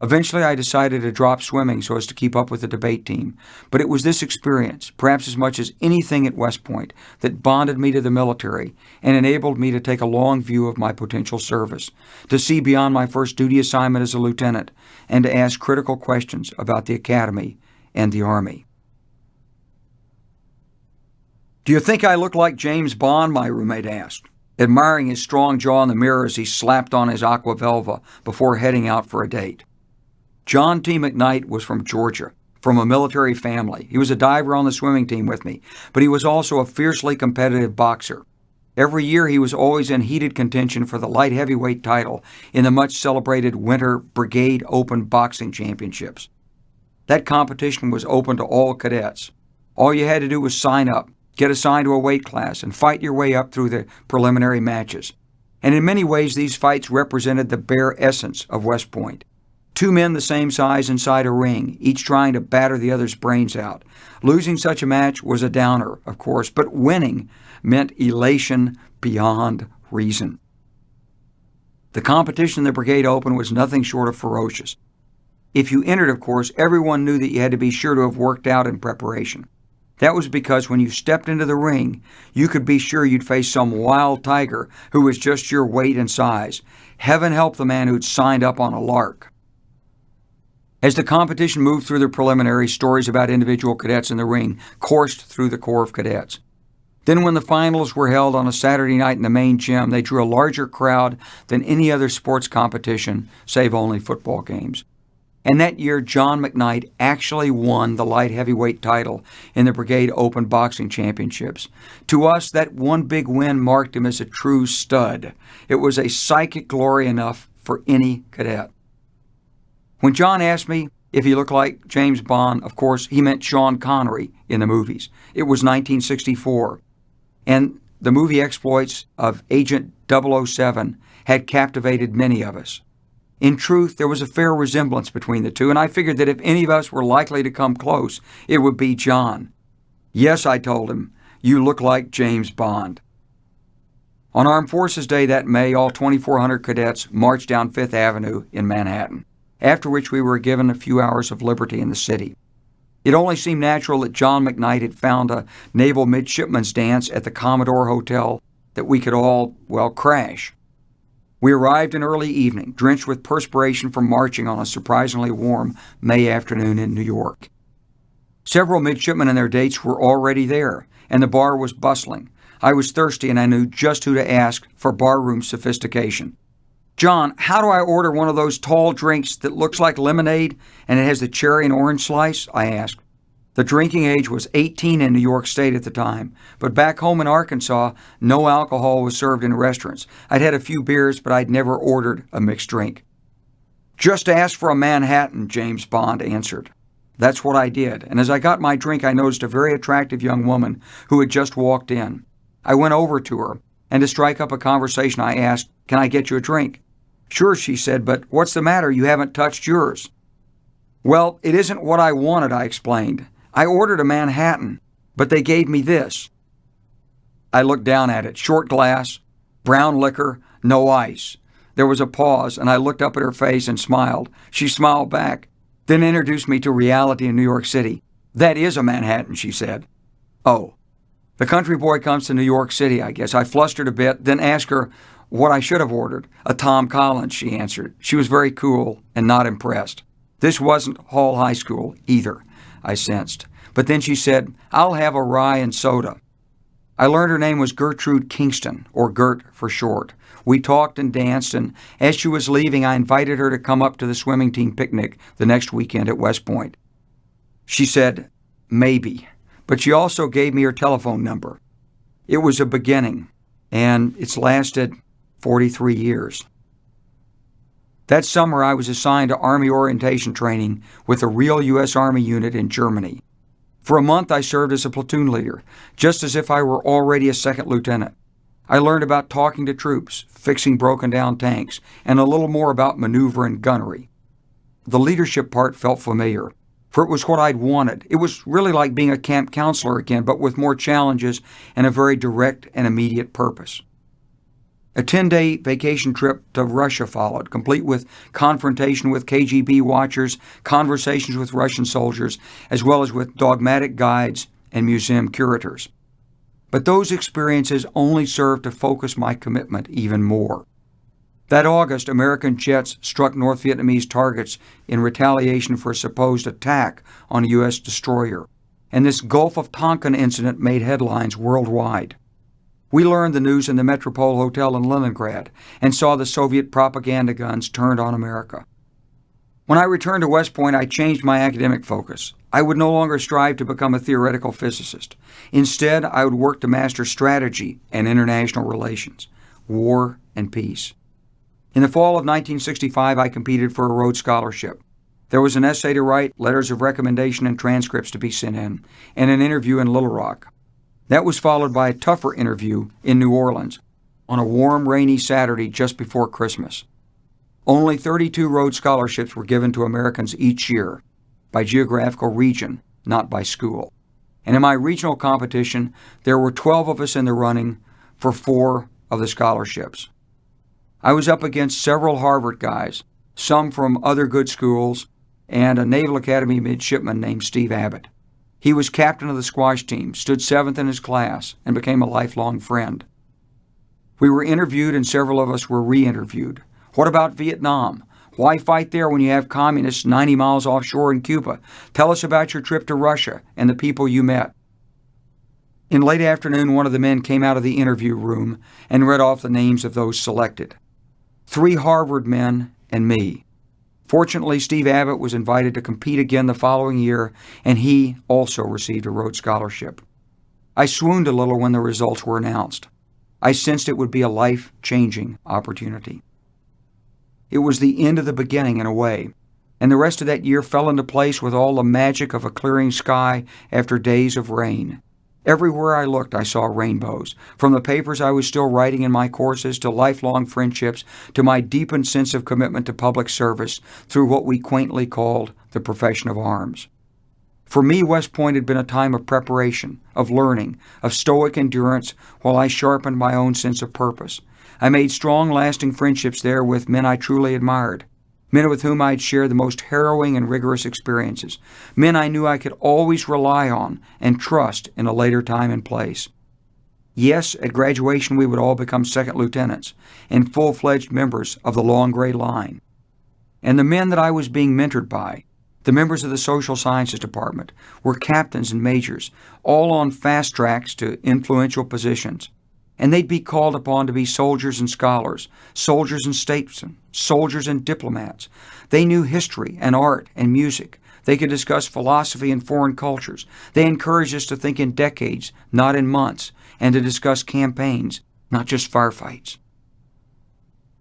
Eventually, I decided to drop swimming so as to keep up with the debate team, but it was this experience, perhaps as much as anything at West Point, that bonded me to the military and enabled me to take a long view of my potential service, to see beyond my first duty assignment as a lieutenant, and to ask critical questions about the academy and the Army. "Do you think I look like James Bond?" my roommate asked, admiring his strong jaw in the mirror as he slapped on his aqua velva before heading out for a date. John T. McKnight was from Georgia, from a military family. He was a diver on the swimming team with me, but he was also a fiercely competitive boxer. Every year he was always in heated contention for the light heavyweight title in the much-celebrated Winter Brigade Open Boxing Championships. That competition was open to all cadets. All you had to do was sign up, get assigned to a weight class, and fight your way up through the preliminary matches. And in many ways, these fights represented the bare essence of West Point. Two men the same size inside a ring, each trying to batter the other's brains out. Losing such a match was a downer, of course, but winning meant elation beyond reason. The competition in the Brigade Open was nothing short of ferocious. If you entered, of course, everyone knew that you had to be sure to have worked out in preparation. That was because when you stepped into the ring, you could be sure you'd face some wild tiger who was just your weight and size. Heaven help the man who'd signed up on a lark. As the competition moved through the preliminaries, stories about individual cadets in the ring coursed through the Corps of Cadets. Then when the finals were held on a Saturday night in the main gym, they drew a larger crowd than any other sports competition, save only football games. And that year, John McKnight actually won the light heavyweight title in the Brigade Open Boxing Championships. To us, that one big win marked him as a true stud. It was a psychic glory enough for any cadet. When John asked me if he looked like James Bond, of course, he meant Sean Connery in the movies. It was 1964, and the movie exploits of Agent 007 had captivated many of us. In truth, there was a fair resemblance between the two, and I figured that if any of us were likely to come close, it would be John. "Yes," I told him, "you look like James Bond." On Armed Forces Day that May, all 2,400 cadets marched down Fifth Avenue in Manhattan, after which we were given a few hours of liberty in the city. It only seemed natural that John McKnight had found a naval midshipman's dance at the Commodore Hotel that we could all, crash. We arrived in early evening, drenched with perspiration from marching on a surprisingly warm May afternoon in New York. Several midshipmen and their dates were already there, and the bar was bustling. I was thirsty, and I knew just who to ask for barroom sophistication. "John, how do I order one of those tall drinks that looks like lemonade and it has the cherry and orange slice?" I asked. The drinking age was 18 in New York State at the time, but back home in Arkansas, no alcohol was served in restaurants. I'd had a few beers, but I'd never ordered a mixed drink. "Just ask for a Manhattan," James Bond answered. That's what I did, and as I got my drink, I noticed a very attractive young woman who had just walked in. I went over to her, and to strike up a conversation, I asked, "Can I get you a drink?" "Sure," she said, "but what's the matter? You haven't touched yours." "Well, it isn't what I wanted," I explained. "I ordered a Manhattan, but they gave me this." I looked down at it. Short glass, brown liquor, no ice. There was a pause, and I looked up at her face and smiled. She smiled back, then introduced me to reality in New York City. "That is a Manhattan," she said. "Oh." The country boy comes to New York City, I guess. I flustered a bit, then asked her what I should have ordered. "A Tom Collins," she answered. She was very cool and not impressed. This wasn't Hall High School either, I sensed. But then she said, "I'll have a rye and soda." I learned her name was Gertrude Kingston, or Gert for short. We talked and danced, and as she was leaving, I invited her to come up to the swimming team picnic the next weekend at West Point. She said, maybe, but she also gave me her telephone number. It was a beginning, and it's lasted 43 years. That summer, I was assigned to Army orientation training with a real U.S. Army unit in Germany. For a month, I served as a platoon leader, just as if I were already a second lieutenant. I learned about talking to troops, fixing broken-down tanks, and a little more about maneuver and gunnery. The leadership part felt familiar, for it was what I'd wanted. It was really like being a camp counselor again, but with more challenges and a very direct and immediate purpose. A 10-day vacation trip to Russia followed, complete with confrontation with KGB watchers, conversations with Russian soldiers, as well as with dogmatic guides and museum curators. But those experiences only served to focus my commitment even more. That August, American jets struck North Vietnamese targets in retaliation for a supposed attack on a U.S. destroyer, and this Gulf of Tonkin incident made headlines worldwide. We learned the news in the Metropole Hotel in Leningrad and saw the Soviet propaganda guns turned on America. When I returned to West Point, I changed my academic focus. I would no longer strive to become a theoretical physicist. Instead, I would work to master strategy and international relations, war and peace. In the fall of 1965, I competed for a Rhodes Scholarship. There was an essay to write, letters of recommendation and transcripts to be sent in, and an interview in Little Rock. That was followed by a tougher interview in New Orleans on a warm, rainy Saturday just before Christmas. Only 32 Rhodes Scholarships were given to Americans each year, by geographical region, not by school. And in my regional competition, there were 12 of us in the running for 4 of the scholarships. I was up against several Harvard guys, some from other good schools, and a Naval Academy midshipman named Steve Abbott. He was captain of the squash team, stood 7th in his class, and became a lifelong friend. We were interviewed, and several of us were re-interviewed. What about Vietnam? Why fight there when you have communists 90 miles offshore in Cuba? Tell us about your trip to Russia and the people you met. In late afternoon, one of the men came out of the interview room and read off the names of those selected. 3 Harvard men and me. Fortunately, Steve Abbott was invited to compete again the following year, and he also received a Rhodes Scholarship. I swooned a little when the results were announced. I sensed it would be a life-changing opportunity. It was the end of the beginning in a way, and the rest of that year fell into place with all the magic of a clearing sky after days of rain. Everywhere I looked, I saw rainbows, from the papers I was still writing in my courses to lifelong friendships to my deepened sense of commitment to public service through what we quaintly called the profession of arms. For me, West Point had been a time of preparation, of learning, of stoic endurance while I sharpened my own sense of purpose. I made strong, lasting friendships there with men I truly admired, men with whom I'd shared the most harrowing and rigorous experiences, men I knew I could always rely on and trust in a later time and place. Yes, at graduation we would all become second lieutenants and full-fledged members of the long gray line. And the men that I was being mentored by, the members of the social sciences department, were captains and majors, all on fast tracks to influential positions. And they'd be called upon to be soldiers and scholars, soldiers and statesmen, soldiers and diplomats. They knew history and art and music. They could discuss philosophy and foreign cultures. They encouraged us to think in decades, not in months, and to discuss campaigns, not just firefights.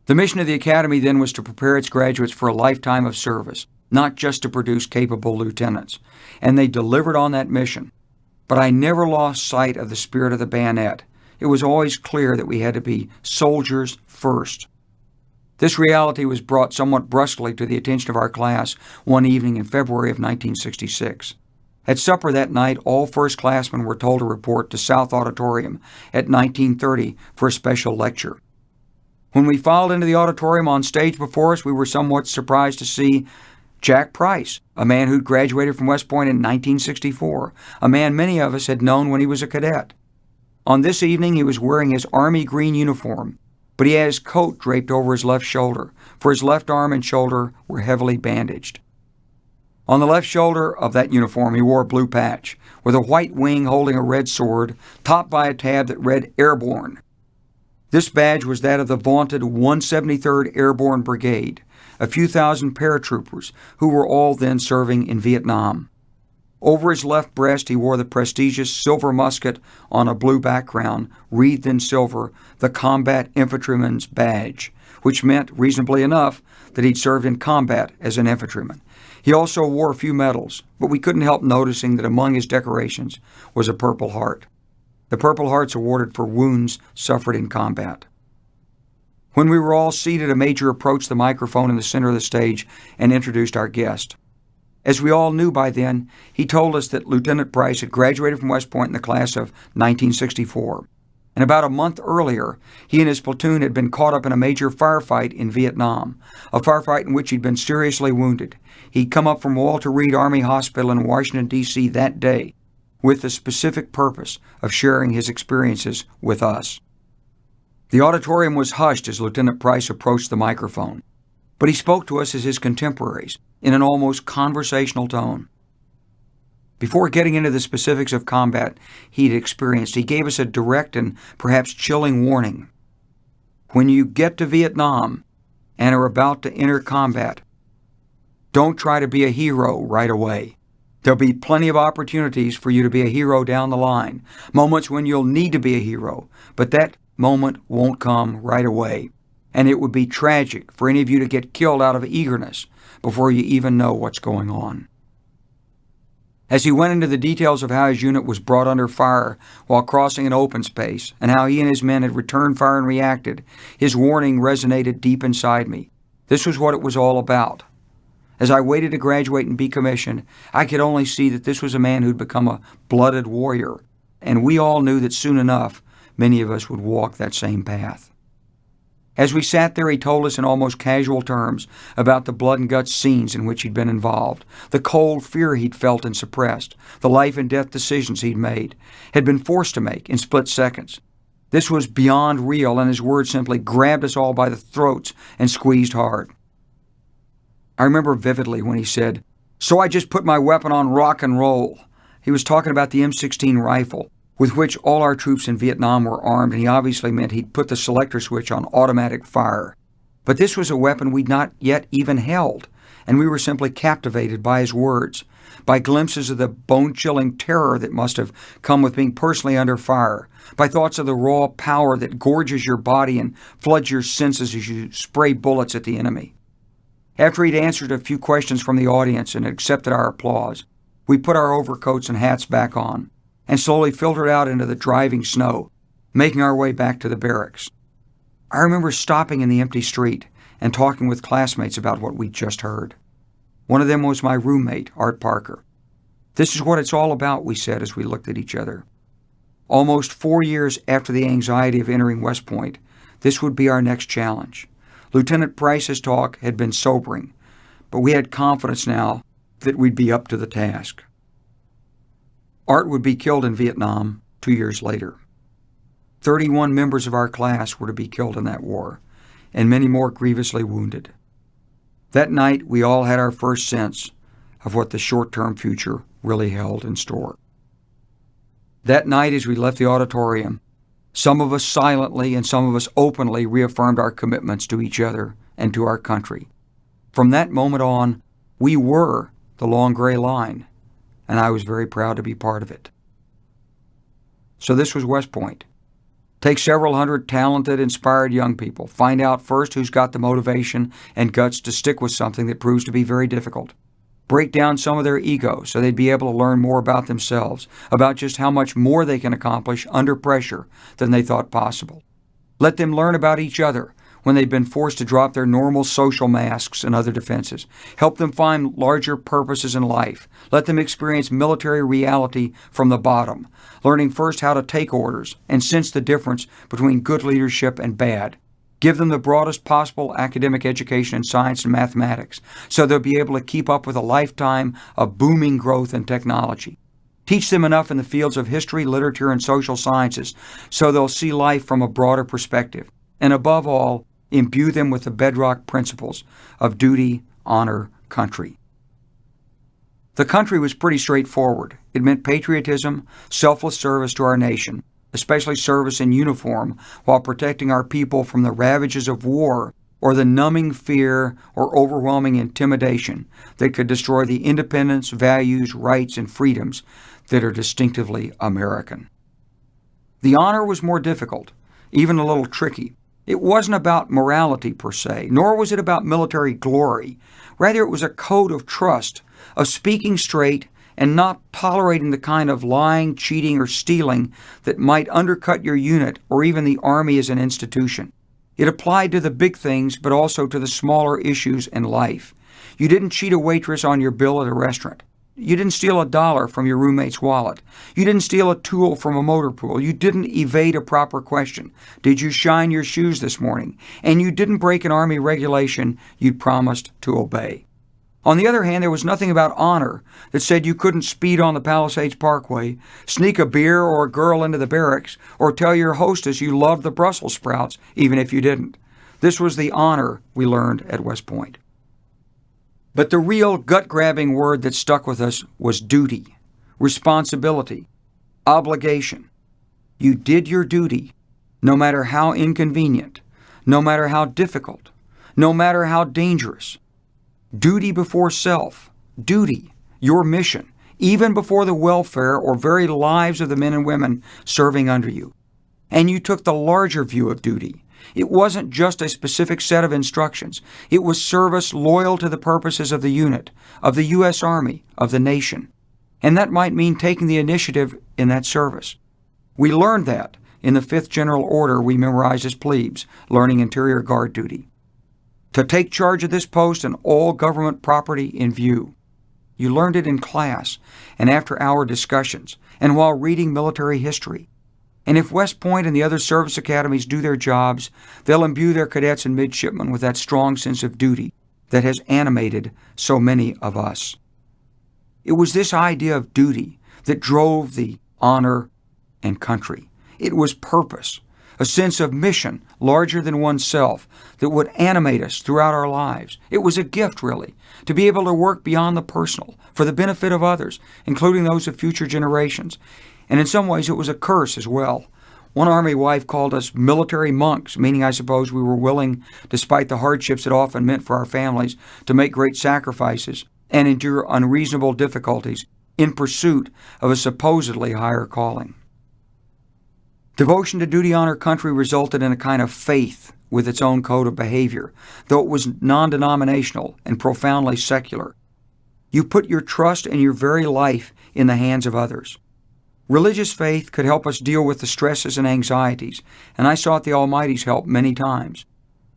The mission of the Academy then was to prepare its graduates for a lifetime of service, not just to produce capable lieutenants. And they delivered on that mission. But I never lost sight of the spirit of the bayonet. It was always clear that we had to be soldiers first. This reality was brought somewhat brusquely to the attention of our class one evening in February of 1966. At supper that night, all first-classmen were told to report to South Auditorium at 19:30 for a special lecture. When we filed into the auditorium on stage before us, we were somewhat surprised to see Jack Price, a man who'd graduated from West Point in 1964, a man many of us had known when he was a cadet. On this evening, he was wearing his Army green uniform, but he had his coat draped over his left shoulder, for his left arm and shoulder were heavily bandaged. On the left shoulder of that uniform, he wore a blue patch, with a white wing holding a red sword, topped by a tab that read Airborne. This badge was that of the vaunted 173rd Airborne Brigade, a few thousand paratroopers who were all then serving in Vietnam. Over his left breast, he wore the prestigious silver musket on a blue background, wreathed in silver, the Combat Infantryman's Badge, which meant, reasonably enough, that he'd served in combat as an infantryman. He also wore a few medals, but we couldn't help noticing that among his decorations was a Purple Heart. The Purple Heart's awarded for wounds suffered in combat. When we were all seated, a major approached the microphone in the center of the stage and introduced our guest. As we all knew by then, he told us that Lieutenant Price had graduated from West Point in the class of 1964. And about a month earlier, he and his platoon had been caught up in a major firefight in Vietnam, a firefight in which he'd been seriously wounded. He'd come up from Walter Reed Army Hospital in Washington, D.C. that day with the specific purpose of sharing his experiences with us. The auditorium was hushed as Lieutenant Price approached the microphone, but he spoke to us as his contemporaries in an almost conversational tone. Before getting into the specifics of combat he'd experienced, he gave us a direct and perhaps chilling warning. When you get to Vietnam and are about to enter combat, don't try to be a hero right away. There'll be plenty of opportunities for you to be a hero down the line, moments when you'll need to be a hero, but that moment won't come right away. And it would be tragic for any of you to get killed out of eagerness before you even know what's going on. As he went into the details of how his unit was brought under fire while crossing an open space, and how he and his men had returned fire and reacted, his warning resonated deep inside me. This was what it was all about. As I waited to graduate and be commissioned, I could only see that this was a man who'd become a blooded warrior, and we all knew that soon enough, many of us would walk that same path. As we sat there, he told us in almost casual terms about the blood and guts scenes in which he'd been involved, the cold fear he'd felt and suppressed, the life and death decisions he'd made, had been forced to make in split seconds. This was beyond real, and his words simply grabbed us all by the throats and squeezed hard. I remember vividly when he said, "So I just put my weapon on rock and roll." He was talking about the M16 rifle, with which all our troops in Vietnam were armed, and he obviously meant he'd put the selector switch on automatic fire. But this was a weapon we'd not yet even held, and we were simply captivated by his words, by glimpses of the bone-chilling terror that must have come with being personally under fire, by thoughts of the raw power that gorges your body and floods your senses as you spray bullets at the enemy. After he'd answered a few questions from the audience and accepted our applause, we put our overcoats and hats back on, and slowly filtered out into the driving snow, making our way back to the barracks. I remember stopping in the empty street and talking with classmates about what we'd just heard. One of them was my roommate, Art Parker. "This is what it's all about," we said as we looked at each other. Almost 4 years after the anxiety of entering West Point, this would be our next challenge. Lieutenant Price's talk had been sobering, but we had confidence now that we'd be up to the task. Art would be killed in Vietnam 2 years later. 31 members of our class were to be killed in that war, and many more grievously wounded. That night, we all had our first sense of what the short-term future really held in store. That night, as we left the auditorium, some of us silently and some of us openly reaffirmed our commitments to each other and to our country. From that moment on, we were the Long Gray Line, and I was very proud to be part of it. So this was West Point. Take several hundred talented, inspired young people. Find out first who's got the motivation and guts to stick with something that proves to be very difficult. Break down some of their egos so they'd be able to learn more about themselves, about just how much more they can accomplish under pressure than they thought possible. Let them learn about each other when they've been forced to drop their normal social masks and other defenses. Help them find larger purposes in life. Let them experience military reality from the bottom, learning first how to take orders and sense the difference between good leadership and bad. Give them the broadest possible academic education in science and mathematics, so they'll be able to keep up with a lifetime of booming growth in technology. Teach them enough in the fields of history, literature, and social sciences, so they'll see life from a broader perspective. And above all, imbue them with the bedrock principles of duty, honor, country. The country was pretty straightforward. It meant patriotism, selfless service to our nation, especially service in uniform, while protecting our people from the ravages of war or the numbing fear or overwhelming intimidation that could destroy the independence, values, rights, and freedoms that are distinctively American. The honor was more difficult, even a little tricky. It wasn't about morality per se, nor was it about military glory. Rather, it was a code of trust, of speaking straight and not tolerating the kind of lying, cheating, or stealing that might undercut your unit or even the Army as an institution. It applied to the big things, but also to the smaller issues in life. You didn't cheat a waitress on your bill at a restaurant. You didn't steal $1 from your roommate's wallet. You didn't steal a tool from a motor pool. You didn't evade a proper question. Did you shine your shoes this morning? And you didn't break an Army regulation you'd promised to obey. On the other hand, there was nothing about honor that said you couldn't speed on the Palisades Parkway, sneak a beer or a girl into the barracks, or tell your hostess you loved the Brussels sprouts, even if you didn't. This was the honor we learned at West Point. But the real gut-grabbing word that stuck with us was duty, responsibility, obligation. You did your duty, no matter how inconvenient, no matter how difficult, no matter how dangerous. Duty before self, duty, your mission, even before the welfare or very lives of the men and women serving under you. And you took the larger view of duty. It wasn't just a specific set of instructions. It was service loyal to the purposes of the unit, of the U.S. Army, of the nation. And that might mean taking the initiative in that service. We learned that in the 5th General Order we memorized as plebes, learning interior guard duty. To take charge of this post and all government property in view. You learned it in class and after-hour discussions and while reading military history. And if West Point and the other service academies do their jobs, they'll imbue their cadets and midshipmen with that strong sense of duty that has animated so many of us. It was this idea of duty that drove the honor and country. It was purpose, a sense of mission larger than oneself that would animate us throughout our lives. It was a gift, really, to be able to work beyond the personal for the benefit of others, including those of future generations. And in some ways, it was a curse as well. One Army wife called us military monks, meaning I suppose we were willing, despite the hardships it often meant for our families, to make great sacrifices and endure unreasonable difficulties in pursuit of a supposedly higher calling. Devotion to duty, honor, country resulted in a kind of faith with its own code of behavior, though it was non-denominational and profoundly secular. You put your trust and your very life in the hands of others. Religious faith could help us deal with the stresses and anxieties, and I sought the Almighty's help many times.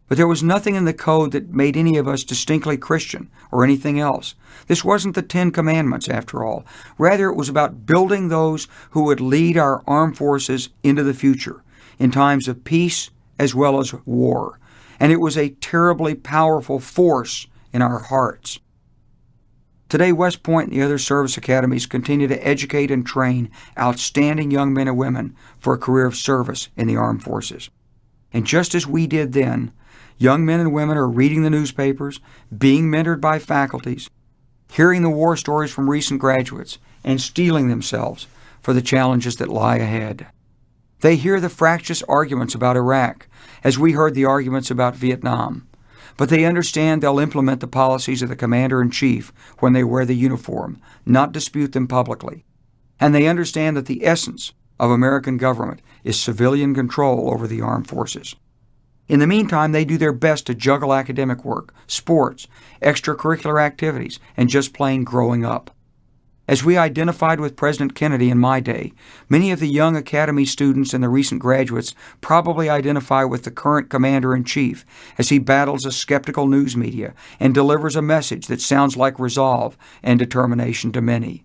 But there was nothing in the code that made any of us distinctly Christian or anything else. This wasn't the 10 Commandments, after all. Rather, it was about building those who would lead our armed forces into the future, in times of peace as well as war. And it was a terribly powerful force in our hearts. Today, West Point and the other service academies continue to educate and train outstanding young men and women for a career of service in the armed forces. And just as we did then, young men and women are reading the newspapers, being mentored by faculties, hearing the war stories from recent graduates, and steeling themselves for the challenges that lie ahead. They hear the fractious arguments about Iraq, as we heard the arguments about Vietnam. But they understand they'll implement the policies of the Commander-in-Chief when they wear the uniform, not dispute them publicly. And they understand that the essence of American government is civilian control over the armed forces. In the meantime, they do their best to juggle academic work, sports, extracurricular activities, and just plain growing up. As we identified with President Kennedy in my day, many of the young Academy students and the recent graduates probably identify with the current Commander-in-Chief as he battles a skeptical news media and delivers a message that sounds like resolve and determination to many.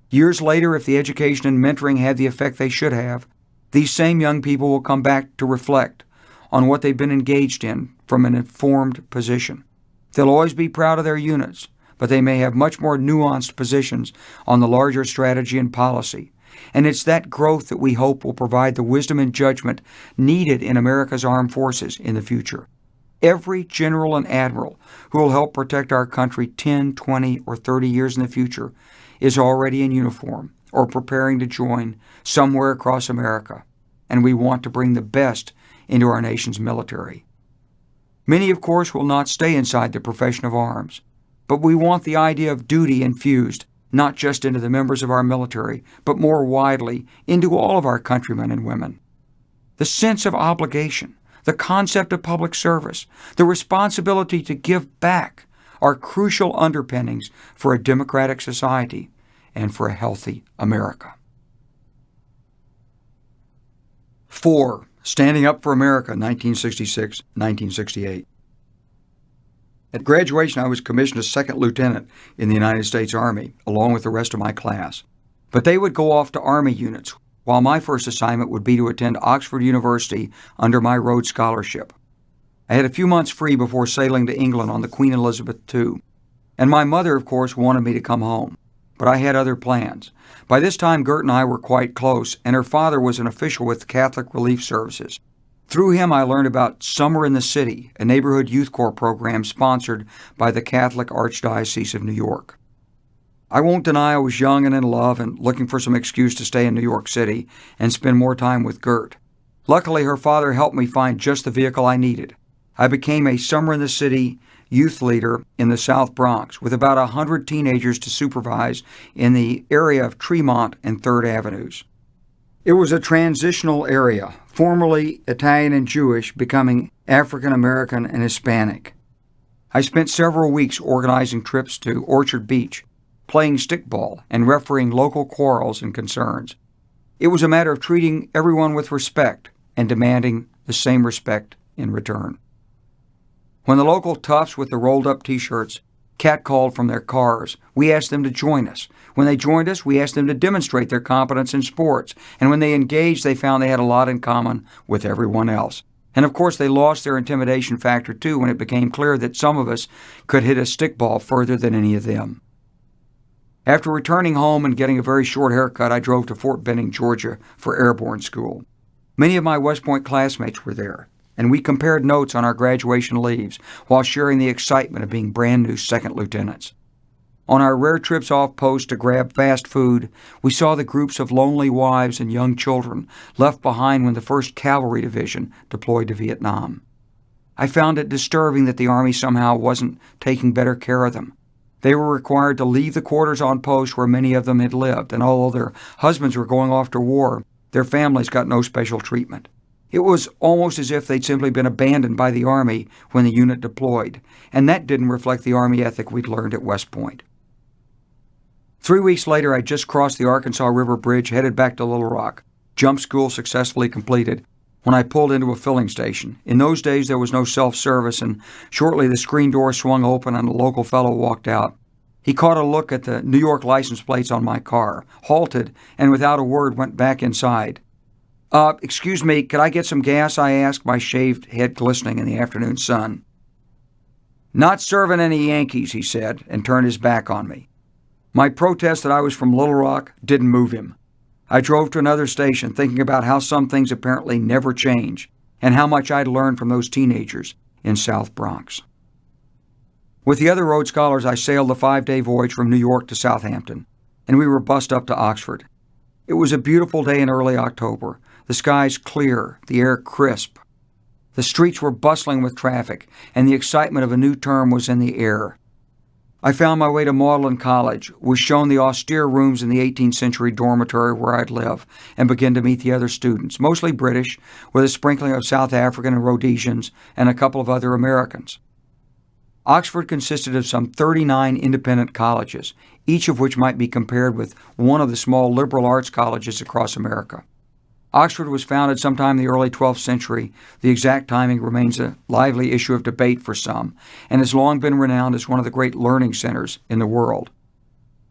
Years later, if the education and mentoring had the effect they should have, these same young people will come back to reflect on what they've been engaged in from an informed position. They'll always be proud of their units, but they may have much more nuanced positions on the larger strategy and policy. And it's that growth that we hope will provide the wisdom and judgment needed in America's armed forces in the future. Every general and admiral who will help protect our country 10, 20, or 30 years in the future is already in uniform or preparing to join somewhere across America, and we want to bring the best into our nation's military. Many, of course, will not stay inside the profession of arms, but we want the idea of duty infused not just into the members of our military, but more widely into all of our countrymen and women. The sense of obligation, the concept of public service, the responsibility to give back are crucial underpinnings for a democratic society and for a healthy America. 4. Standing Up for America, 1966-1968. At graduation, I was commissioned as second lieutenant in the United States Army, along with the rest of my class. But they would go off to Army units, while my first assignment would be to attend Oxford University under my Rhodes Scholarship. I had a few months free before sailing to England on the Queen Elizabeth II, and my mother, of course, wanted me to come home. But I had other plans. By this time, Gert and I were quite close, and her father was an official with the Catholic Relief Services. Through him, I learned about Summer in the City, a neighborhood youth corps program sponsored by the Catholic Archdiocese of New York. I won't deny I was young and in love and looking for some excuse to stay in New York City and spend more time with Gert. Luckily, her father helped me find just the vehicle I needed. I became a Summer in the City youth leader in the South Bronx with about 100 teenagers to supervise in the area of Tremont and 3rd Avenues. It was a transitional area, formerly Italian and Jewish, becoming African American and Hispanic. I spent several weeks organizing trips to Orchard Beach, playing stickball, and refereeing local quarrels and concerns. It was a matter of treating everyone with respect and demanding the same respect in return. When the local toughs with the rolled-up T-shirts catcalled from their cars, we asked them to join us. When they joined us, we asked them to demonstrate their competence in sports. And when they engaged, they found they had a lot in common with everyone else. And of course, they lost their intimidation factor too when it became clear that some of us could hit a stickball further than any of them. After returning home and getting a very short haircut, I drove to Fort Benning, Georgia for airborne school. Many of my West Point classmates were there, and we compared notes on our graduation leaves while sharing the excitement of being brand new second lieutenants. On our rare trips off post to grab fast food, we saw the groups of lonely wives and young children left behind when the 1st Cavalry Division deployed to Vietnam. I found it disturbing that the Army somehow wasn't taking better care of them. They were required to leave the quarters on post where many of them had lived, and although their husbands were going off to war, their families got no special treatment. It was almost as if they'd simply been abandoned by the Army when the unit deployed, and that didn't reflect the Army ethic we'd learned at West Point. 3 weeks later, I just crossed the Arkansas River Bridge, headed back to Little Rock. Jump school successfully completed when I pulled into a filling station. In those days, there was no self-service, and shortly the screen door swung open and a local fellow walked out. He caught a look at the New York license plates on my car, halted, and without a word went back inside. Excuse me, could I get some gas?" I asked, my shaved head glistening in the afternoon sun. "Not serving any Yankees," he said, and turned his back on me. My protest that I was from Little Rock didn't move him. I drove to another station, thinking about how some things apparently never change, and how much I'd learned from those teenagers in South Bronx. With the other Rhodes Scholars, I sailed the 5-day voyage from New York to Southampton, and we were bussed up to Oxford. It was a beautiful day in early October. The skies clear, the air crisp. The streets were bustling with traffic, and the excitement of a new term was in the air. I found my way to Magdalen College, was shown the austere rooms in the 18th century dormitory where I'd live, and began to meet the other students, mostly British, with a sprinkling of South African and Rhodesians, and a couple of other Americans. Oxford consisted of some 39 independent colleges, each of which might be compared with one of the small liberal arts colleges across America. Oxford was founded sometime in the early 12th century. The exact timing remains a lively issue of debate for some, and has long been renowned as one of the great learning centers in the world.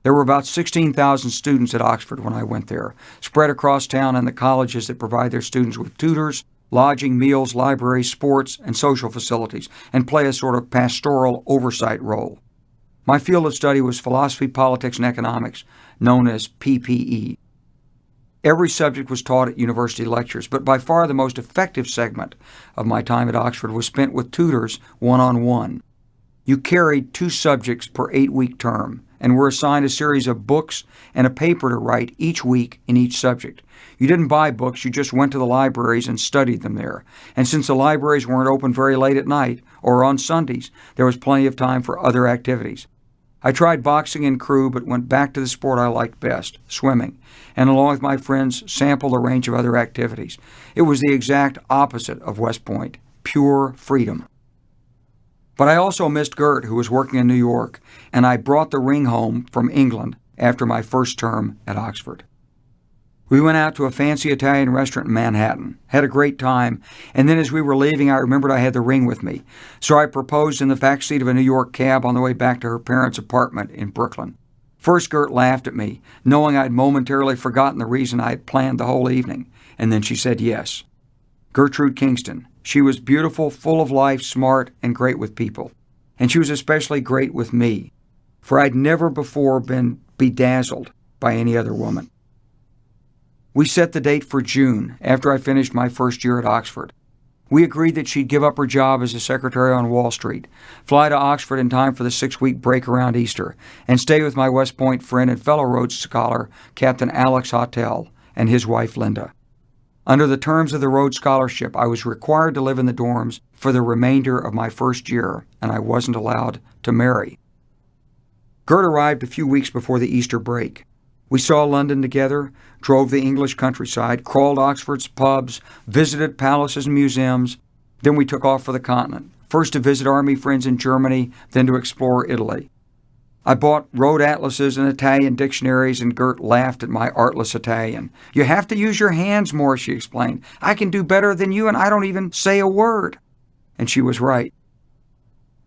There were about 16,000 students at Oxford when I went there, spread across town in the colleges that provide their students with tutors, lodging, meals, libraries, sports, and social facilities, and play a sort of pastoral oversight role. My field of study was philosophy, politics, and economics, known as PPE. Every subject was taught at university lectures, but by far the most effective segment of my time at Oxford was spent with tutors one-on-one. You carried 2 subjects per 8-week term and were assigned a series of books and a paper to write each week in each subject. You didn't buy books, you just went to the libraries and studied them there. And since the libraries weren't open very late at night or on Sundays, there was plenty of time for other activities. I tried boxing and crew, but went back to the sport I liked best, swimming, and along with my friends sampled a range of other activities. It was the exact opposite of West Point, pure freedom. But I also missed Gert, who was working in New York, and I brought the ring home from England after my first term at Oxford. We went out to a fancy Italian restaurant in Manhattan, had a great time, and then as we were leaving, I remembered I had the ring with me. So I proposed in the back seat of a New York cab on the way back to her parents' apartment in Brooklyn. First, Gert laughed at me, knowing I'd momentarily forgotten the reason I had planned the whole evening, and then she said yes. Gertrude Kingston. She was beautiful, full of life, smart, and great with people. And she was especially great with me, for I'd never before been bedazzled by any other woman. We set the date for June, after I finished my first year at Oxford. We agreed that she'd give up her job as a secretary on Wall Street, fly to Oxford in time for the 6-week break around Easter, and stay with my West Point friend and fellow Rhodes Scholar, Captain Alex Hotel, and his wife Linda. Under the terms of the Rhodes Scholarship, I was required to live in the dorms for the remainder of my first year, and I wasn't allowed to marry. Gert arrived a few weeks before the Easter break. We saw London together, drove the English countryside, crawled Oxford's pubs, visited palaces and museums. Then we took off for the continent, first to visit army friends in Germany, then to explore Italy. I bought road atlases and Italian dictionaries, and Gert laughed at my artless Italian. "You have to use your hands more," she explained. "I can do better than you, and I don't even say a word." And she was right.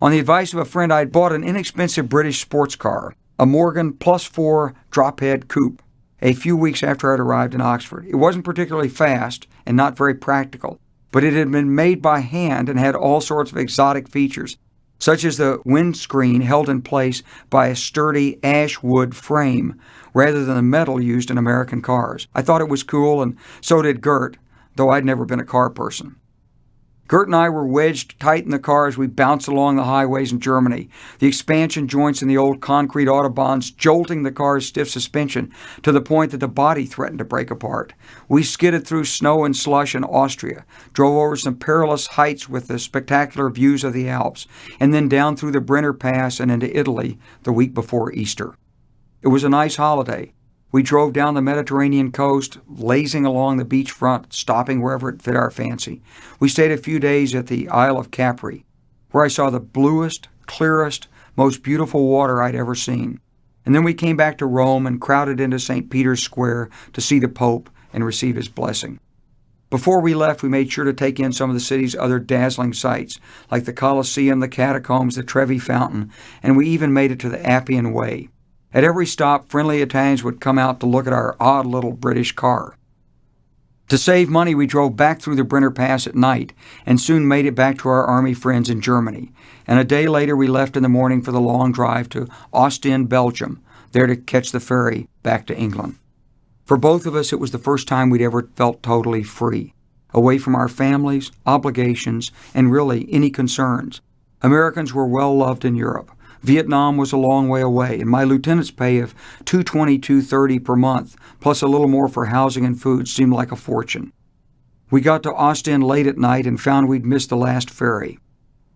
On the advice of a friend, I had bought an inexpensive British sports car, a Morgan +4 drop-head coupe, a few weeks after I'd arrived in Oxford. It wasn't particularly fast and not very practical, but it had been made by hand and had all sorts of exotic features, such as the windscreen held in place by a sturdy ash wood frame rather than the metal used in American cars. I thought it was cool, and so did Gert, though I'd never been a car person. Gert and I were wedged tight in the car as we bounced along the highways in Germany, the expansion joints in the old concrete autobahns jolting the car's stiff suspension to the point that the body threatened to break apart. We skidded through snow and slush in Austria, drove over some perilous heights with the spectacular views of the Alps, and then down through the Brenner Pass and into Italy the week before Easter. It was a nice holiday. We drove down the Mediterranean coast, lazing along the beachfront, stopping wherever it fit our fancy. We stayed a few days at the Isle of Capri, where I saw the bluest, clearest, most beautiful water I'd ever seen. And then we came back to Rome and crowded into St. Peter's Square to see the Pope and receive his blessing. Before we left, we made sure to take in some of the city's other dazzling sights, like the Colosseum, the Catacombs, the Trevi Fountain, and we even made it to the Appian Way. At every stop, friendly Italians would come out to look at our odd little British car. To save money, we drove back through the Brenner Pass at night and soon made it back to our army friends in Germany. And a day later, we left in the morning for the long drive to Ostend, Belgium, there to catch the ferry back to England. For both of us, it was the first time we'd ever felt totally free, away from our families, obligations, and really any concerns. Americans were well loved in Europe. Vietnam was a long way away, and my lieutenant's pay of $222.30 per month, plus a little more for housing and food, seemed like a fortune. We got to Ostend late at night and found we'd missed the last ferry.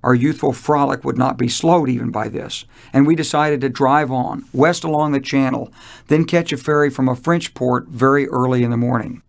Our youthful frolic would not be slowed even by this, and we decided to drive on, west along the channel, then catch a ferry from a French port very early in the morning.